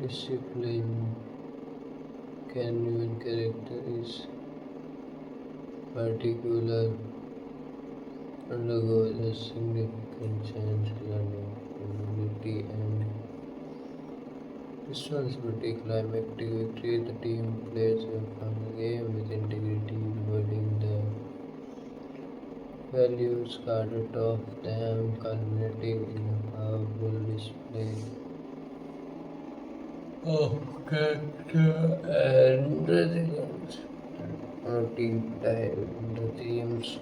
discipline, genuine character is particular undergoes a significant change, learning humility and responsibility. Climactic victory, the team plays a final game with integrity, embodying the values guarded of them, culminating in a powerful display of character and resilience. deep dive into themes.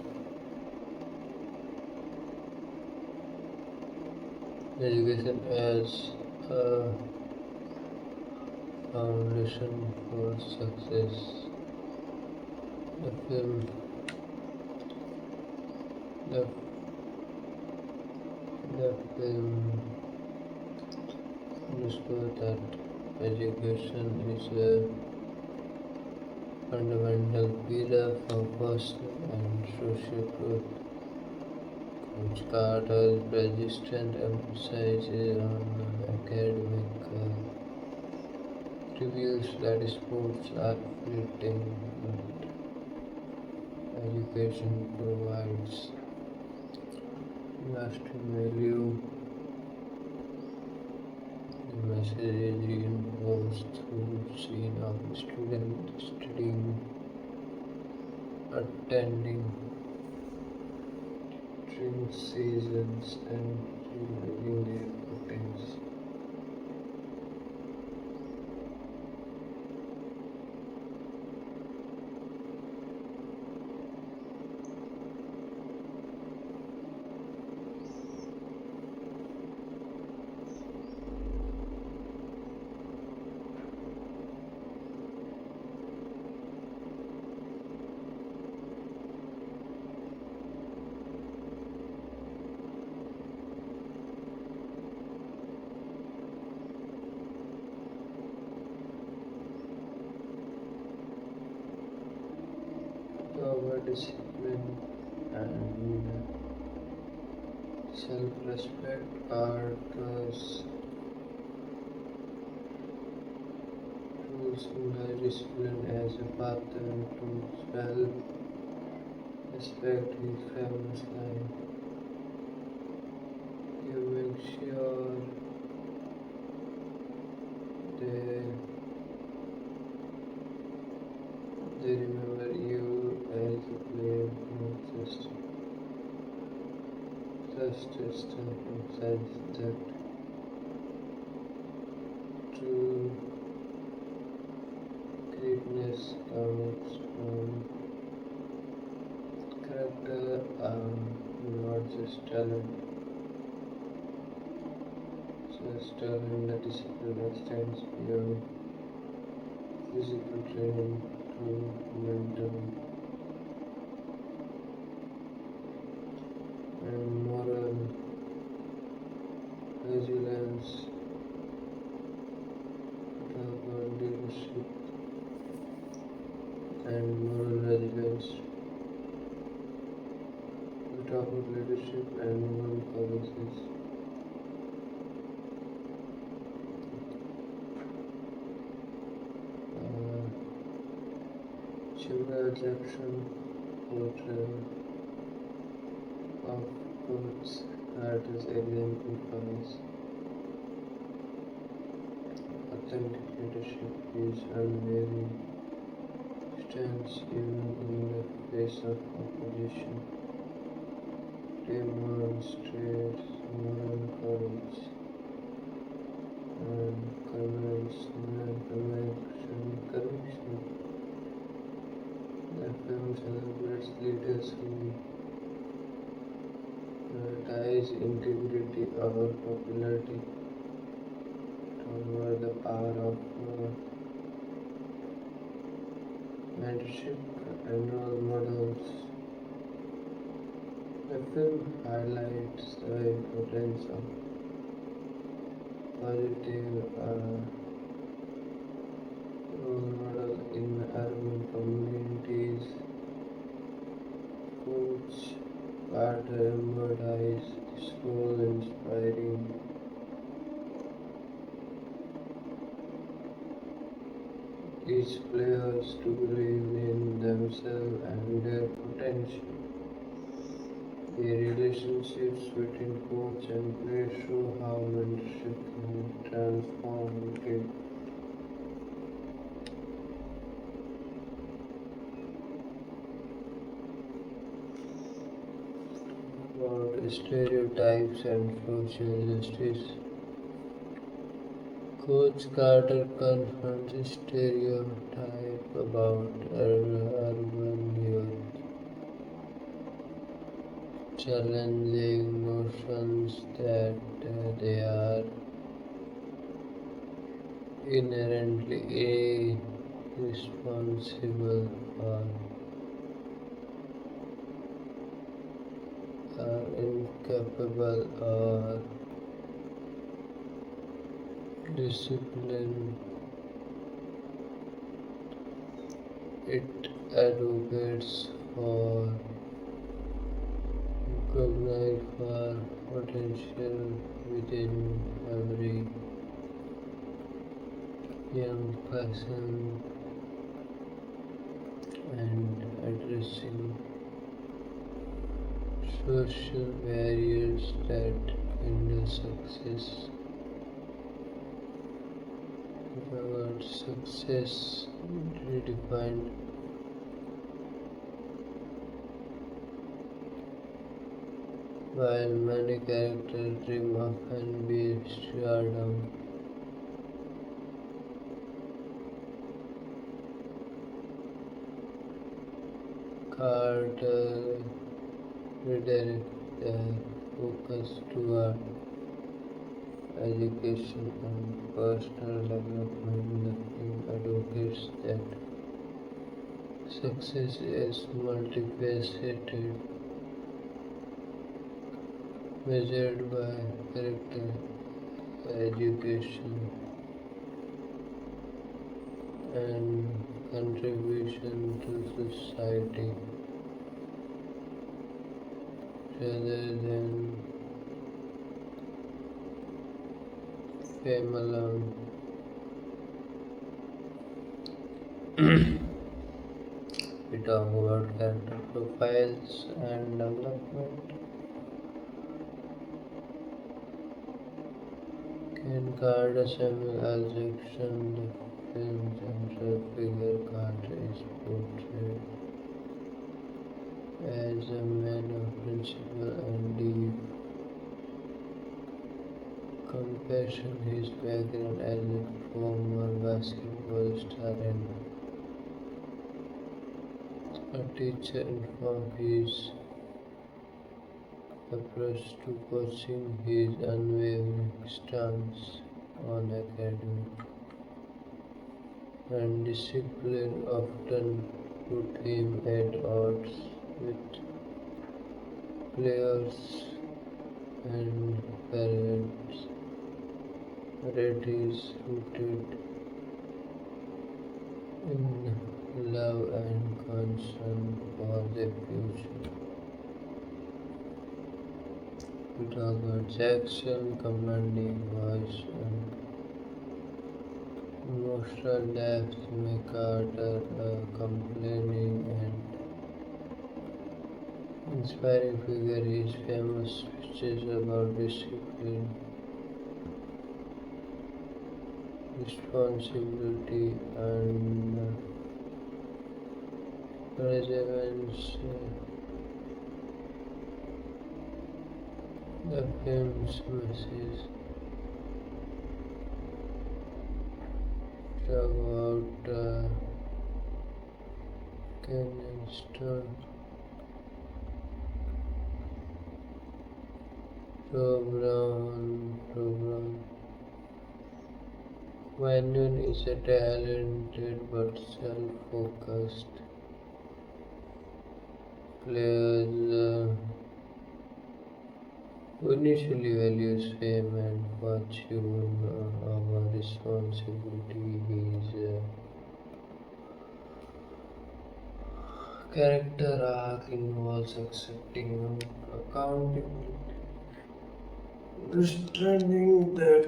Education as a foundation for success. The film, the, the film underscores that education is a fundamental pillar for personal and social growth. Coach Carter's persistent emphasis on academic reveals that sports are fleeting, but education provides lasting value. The message is reinforced through scene of students studying, attending training seasons, and realizing their potential. Our discipline and self-respect are thus tools in discipline as a path to self-respect is famous line. You make sure they, they remember you as a player, not just system emphasizes that true greatness comes from character and not just talent. Just talent, the discipline extends beyond physical training to mental and moral resilience. Talk about leadership and moral resilience. We talk about leadership and moral policies. Sugar Jackson portrayal of Coach Carter's exemplifies authentic leadership is unwavering stance even in the face of opposition. Demonstrates moral courage and conviction. The film celebrates leaders who prioritize integrity over popularity over the power of mentorship and role models. The film highlights the importance of positive role model in urban communities. Coach Carter embodies this role, inspiring each players to believe in themselves and their potential. The relationships between coach and player show how mentorship can transform a game. About stereotypes and social justice, Coach Carter confronts stereotype about urban youth, challenging notions that they are inherently irresponsible or are incapable or disciplined. It advocates for recognizing for potential within every young person and addressing social barriers that hinder success. The word success redefined. While many characters dream of NBA stardom, Carter redirects their focus toward education and personal development. The film advocates that success is multifaceted, measured by character, education, and contribution to society rather than fame alone. We talk about character profiles and development. Ken Carter, Samuel L. Jackson, the film's central figure. Carter is portrayed as a man of principle and deep compassion. His background as a former basketball star and a teacher informed his approach to coaching. His unwavering stance on academic and discipline often put him at odds with players and parents. Red is rooted in love and concern for the future. We talk about Jackson, commanding voice and emotional depth, make Carter a complaining and inspiring figure. His famous speeches about discipline, responsibility, and perseverance. The film's message talk about Kenyan Stone, Joe Brown. Kenyon is a talented but self-focused player who initially values fame and fortune over responsibility. His character arc involves accepting accountability, understanding that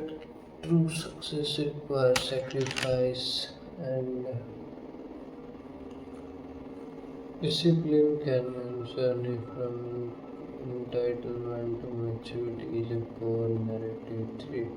true success requires sacrifice and discipline. Canyon's journey from entitlement to maturity is a core narrative thread.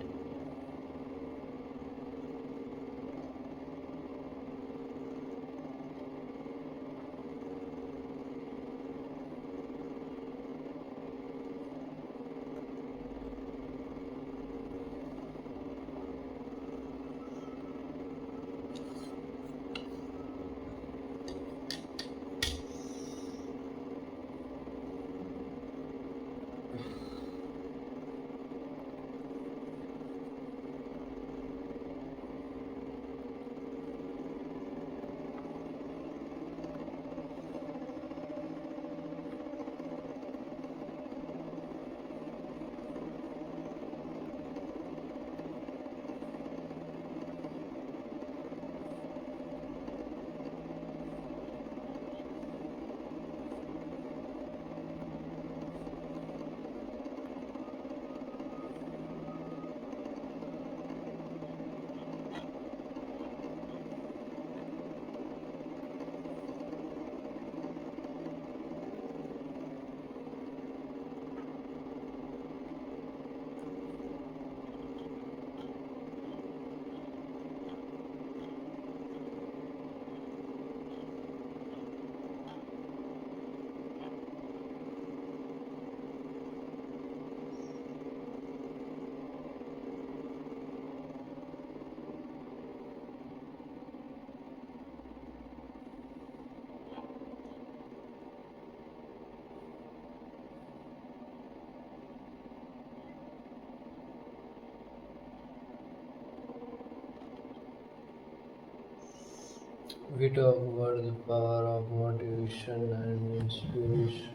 We talk about the power of motivation and inspiration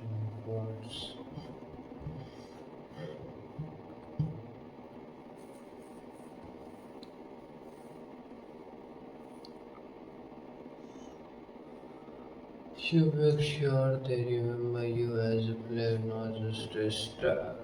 quotes. You make sure they remember you as a player, not just a star.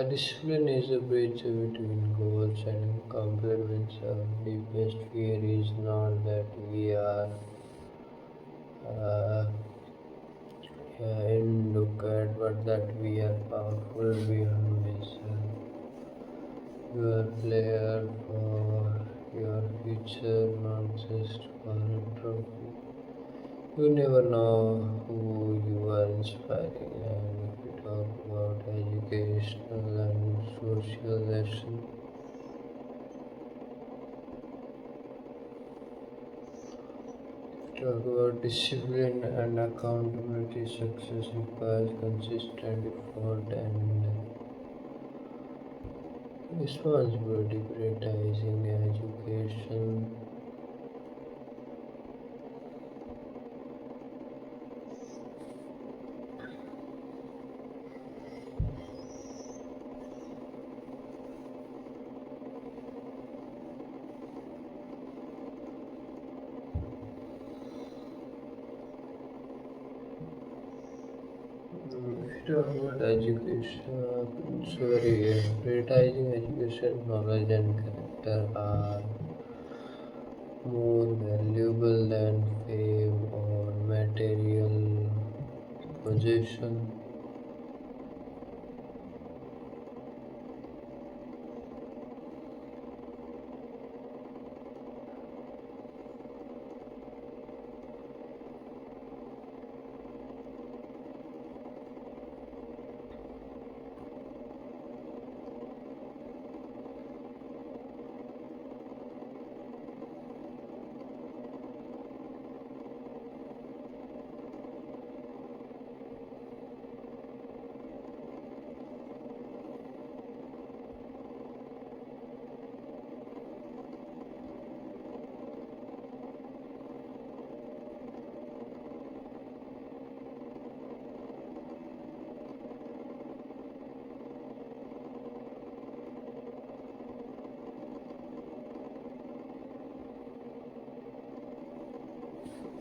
Discipline is a bridge between goals and accomplishments. Our deepest fear is not that we are uh, inadequate, but that we are powerful beyond measure. You are player for your future, not just for a trophy. You never know who you are inspiring, and if we talk about educational and social lesson, talk about discipline and accountability. Success requires consistent effort and responsibility. Prioritizing education if you talk about education, sorry, prioritizing education, knowledge, and character are more valuable than fame or material possession.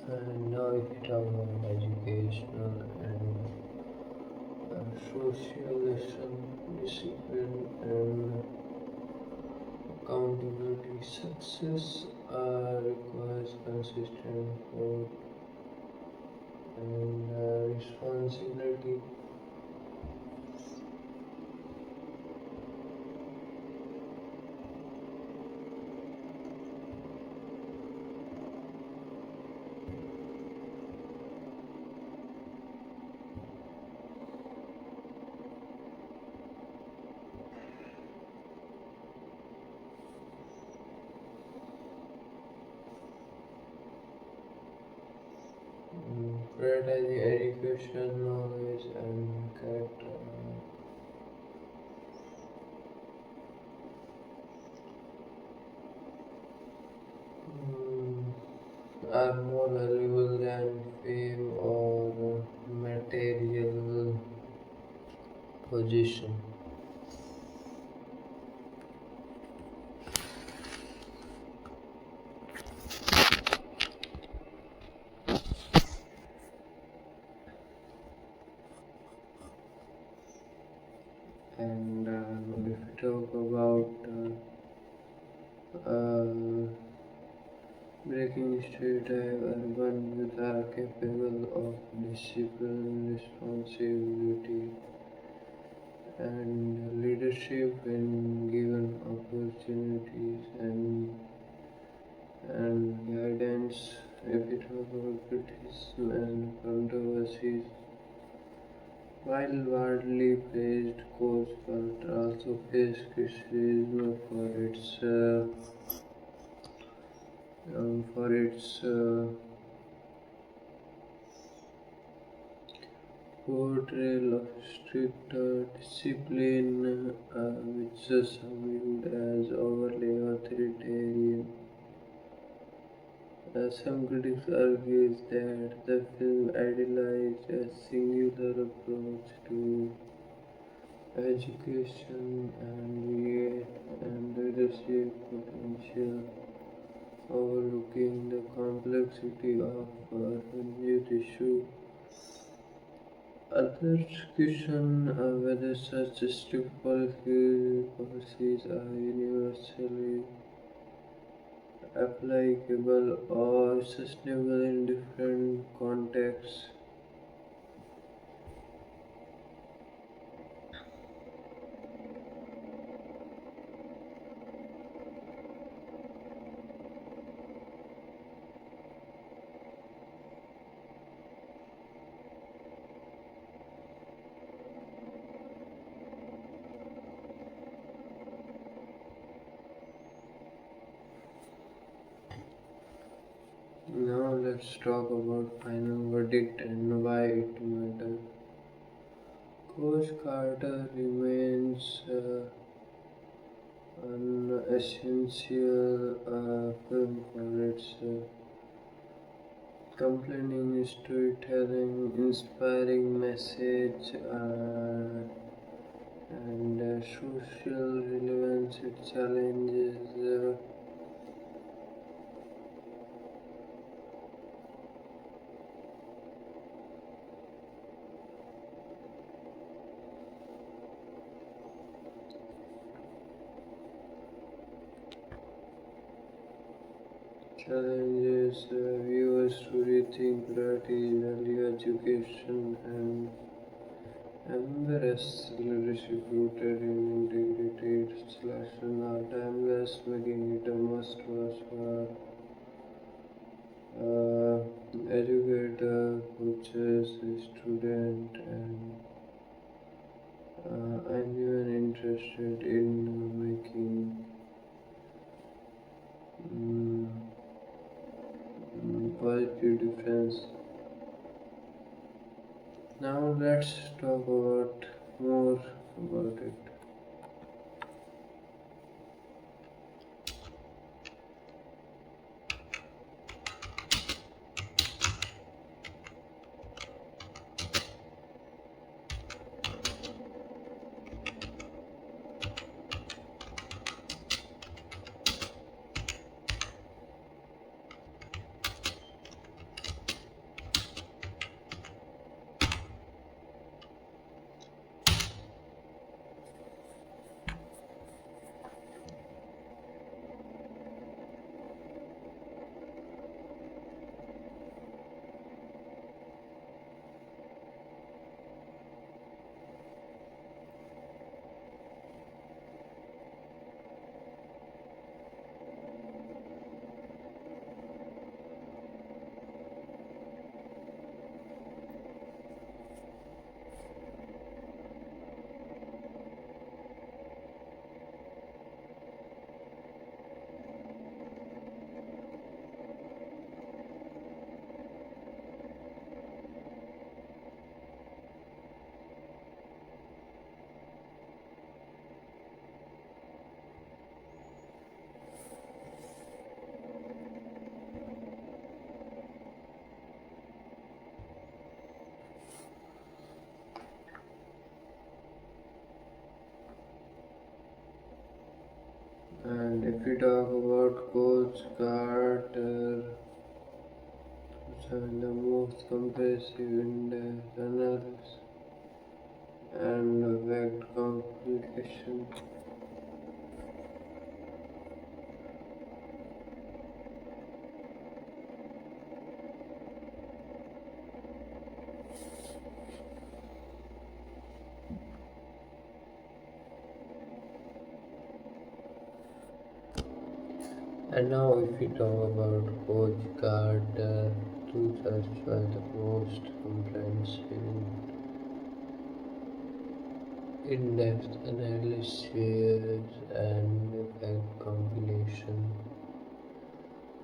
And now, if you talk about educational and social lesson, discipline, and accountability, success requires consistent effort and responsibility. Prioritizing education, knowledge, and character mm, are more valuable than fame or material position. breaking stereotype urban youth are capable of discipline, responsibility, and leadership when given opportunities and guidance. If we talk about criticism and controversies, while widely praised, Coast Guard also faced criticism for its portrayal of strict discipline, which is viewed as overly authoritarian. Some critics argue that the film idealized a singular approach to education and leadership potential, overlooking the complexity of urban youth issue. Others question whether such strict policies are universally applicable or sustainable in different contexts. Now let's talk about final verdict and why it matters. Coach Carter remains an essential film for its compelling storytelling, inspiring message, and social relevance. It challenges viewers to rethink priorities, early education, and embrace leadership rooted in integrity. Its lessons are timeless, making it a must-watch for educator, coaches, student, and anyone interested in making mm, positive difference. Now let's talk about more about it. And if we talk about Coach Carter, the most comprehensive in-depth analysis and fact complication. And now, if we talk about Coach Carter, two judged by the most comprehensive, in-depth analysis and impact compilation.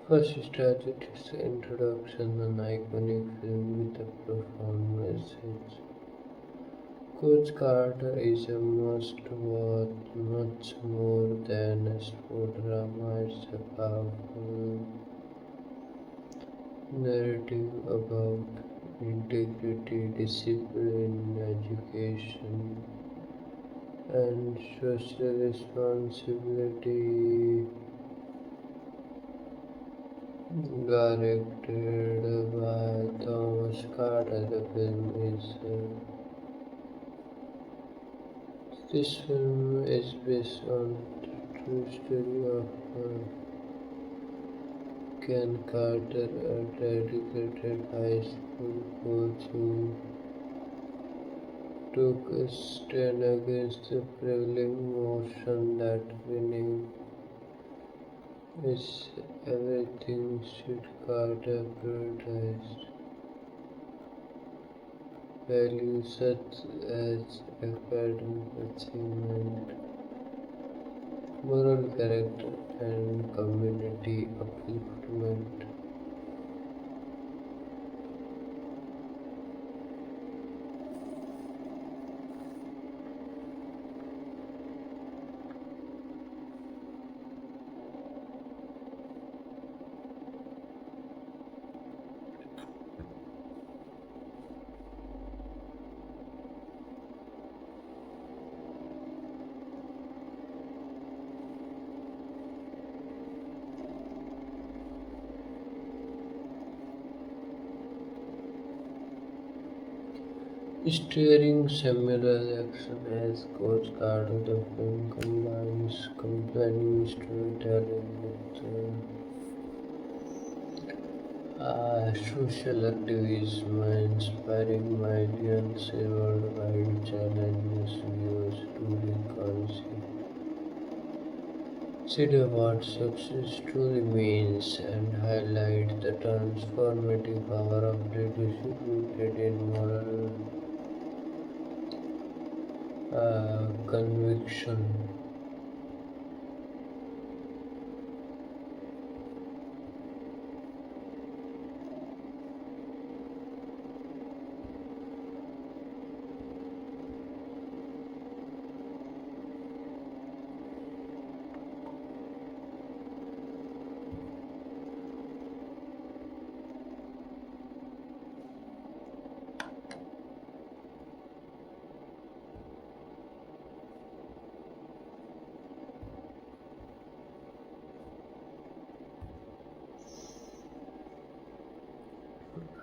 First starts with its introduction, an iconic film with a profound message. Coach Carter is a must-watch, much more than a sport drama. It's a powerful narrative about integrity, discipline, education, and social responsibility. Directed by Thomas Carter, the film is this film is based on the true story of Ken Carter, a dedicated high school coach who took a stand against the prevailing notion that winning is everything. Should Carter prioritized values such as academic achievement, moral character, and community upliftment. Starring Samuel L. Jackson as Coach Carter, the film combines compelling storytelling with social activism, inspiring millions worldwide, challenges viewers to reconsider what success truly means and highlight the transformative power of leadership rooted in moral conviction.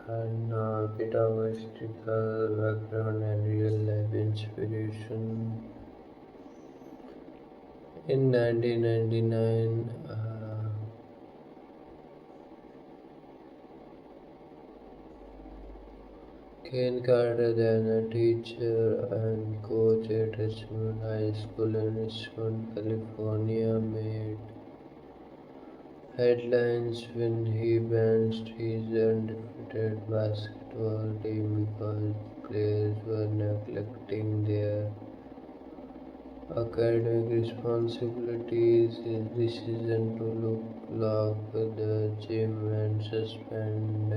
And pedagogical background and real life inspiration. In 1999, Ken Carter, then a teacher and coach at Richmond High School in Richmond, California, made headlines when he benched his undefeated basketball team because players were neglecting their academic responsibilities. His decision to lock the gym and suspend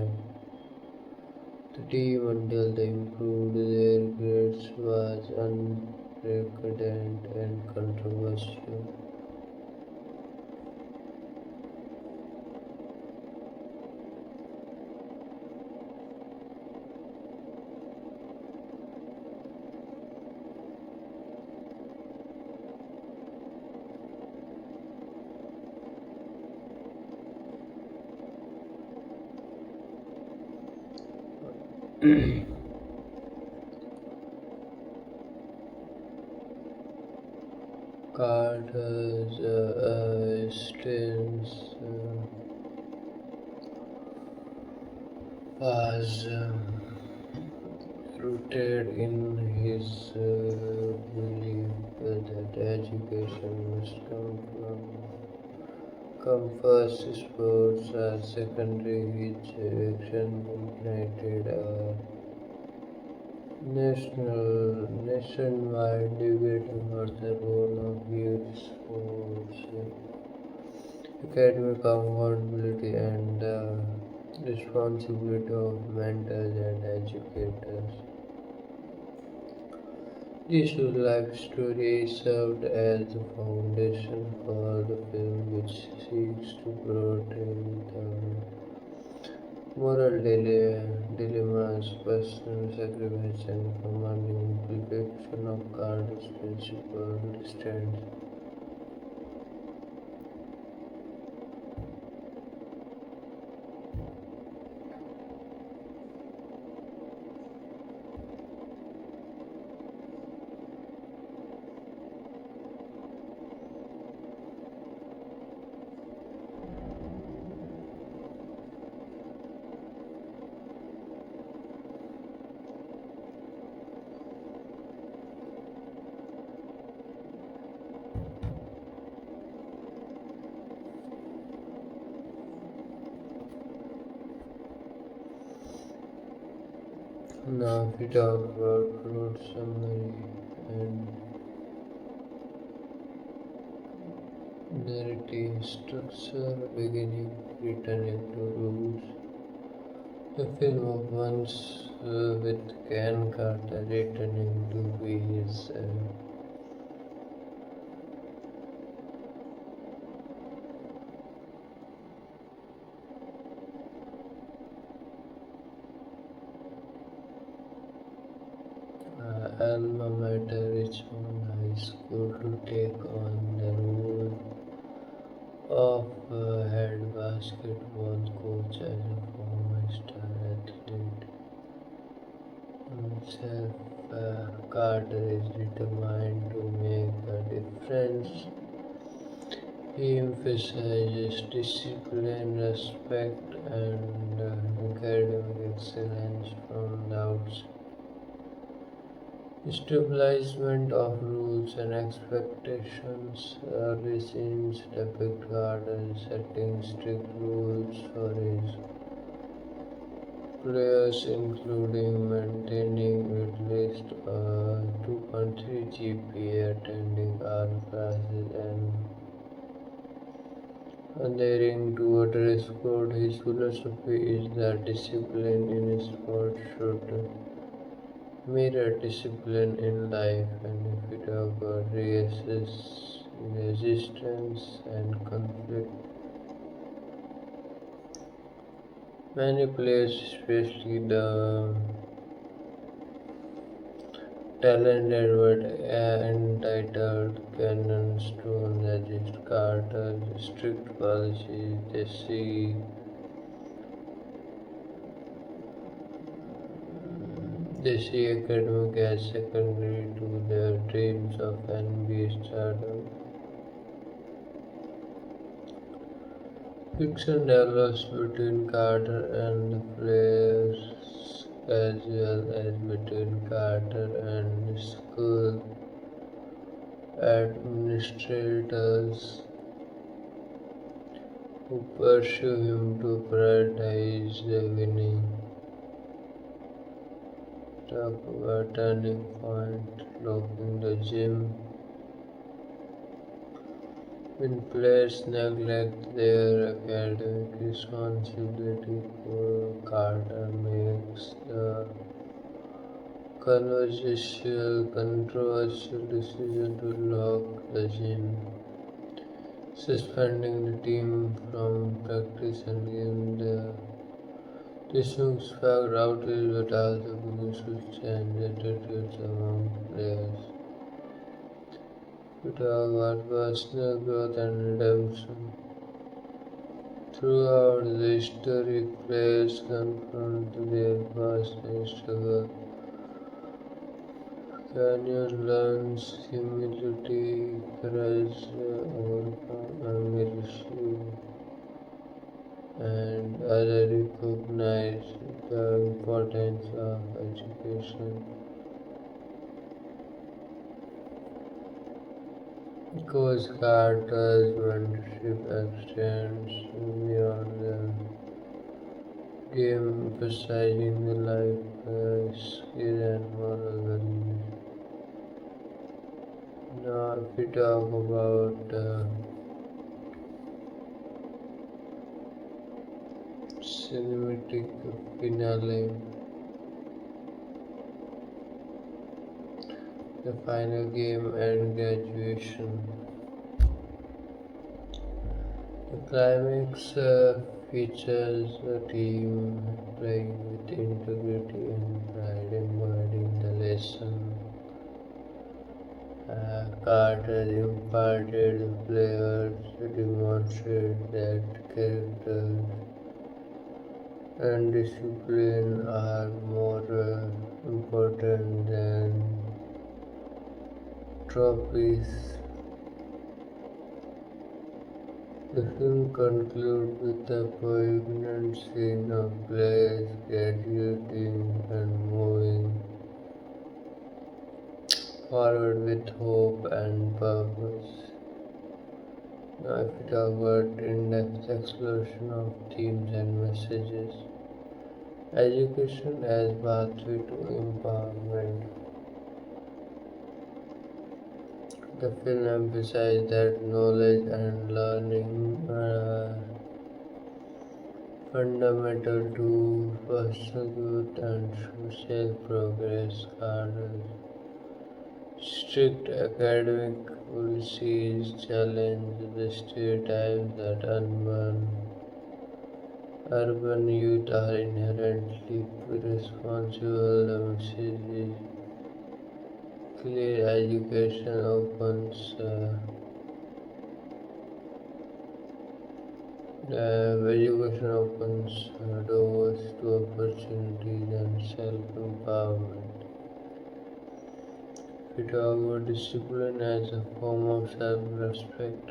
the team until they improved their grades was unprecedented and controversial. Carter's stance was rooted in his belief that education must come from come first, sports are secondary, which action ignited a nationwide debate about the role of youth sports, academic accountability, and the responsibility of mentors and educators. This life story served as the foundation for the film, which seeks to portray the moral dilemmas, personal sacrifice, and commanding implication of Carter's principal stands. Now, if we talk about plot summary and narrative structure, beginning returning to roots. The film opens with Ken Carter returning to be his alma mater, Richmond High School, to take on the role of head basketball coach as a former star athlete himself. Carter is determined to make a difference. He emphasizes discipline, respect, and academic excellence from the outset. Establishment of rules and expectations. Early scenes depict Carter setting strict rules for his players, including maintaining at least a 2.3 GPA, attending all classes, and adhering to a dress code. His philosophy is that discipline in sport should mirror discipline in life, and if we talk about resistance and conflict, many players, especially the talented but entitled Cannon Stone, resist Carter's strict policies. They see academic as secondary to their dreams of NBA stardom. Fiction develops between Carter and the players as well as between Carter and school administrators who pursue him to prioritize the winning. Talk about turning point, locking the gym. When players neglect their academic responsibility, Carter makes the controversial decision to lock the gym, suspending the team from practice and giving this moves fact outrage but also begins to change attitudes among players. We talk about personal growth and redemption. Throughout the story, players confront their past and struggle. Canyon learns humility, courage, overcome anger issue, and others recognize the importance of education. Coach Carter's mentorship extends beyond the game, emphasizing the life skill and moral values. Now, if we talk about cinematic finale, the final game and graduation. The climax features a team playing with integrity and pride, embodying the lesson Carter imparted the players to demonstrate that character and discipline are more important than trophies. The film concludes with a poignant scene of players graduating and moving forward with hope and purpose. Now, if we talk about in-depth exploration of themes and messages, education as pathway to empowerment. The film emphasized that knowledge and learning are fundamental to personal growth and social progress. Carter's strict academic policies challenge the stereotypes that urban youth are inherently irresponsible. The message is clear: education opens doors to opportunities and self-empowerment. We talk about discipline as a form of self-respect.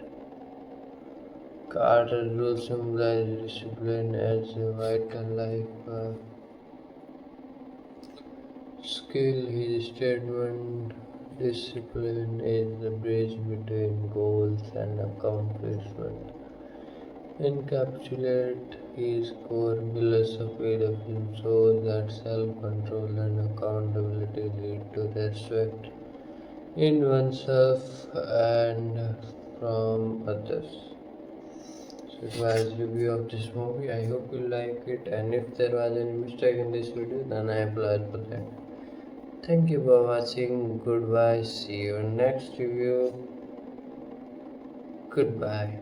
Carter's rule symbolizes discipline as a vital life skill. His statement, discipline is the bridge between goals and accomplishment, encapsulate his core philosophy. The film shows that self-control and accountability lead to respect in oneself and from others. So it was review of this movie. I hope you like it, and if there was any mistake in this video, then I apologize for that. Thank you for watching. Goodbye. See you in next review. Goodbye.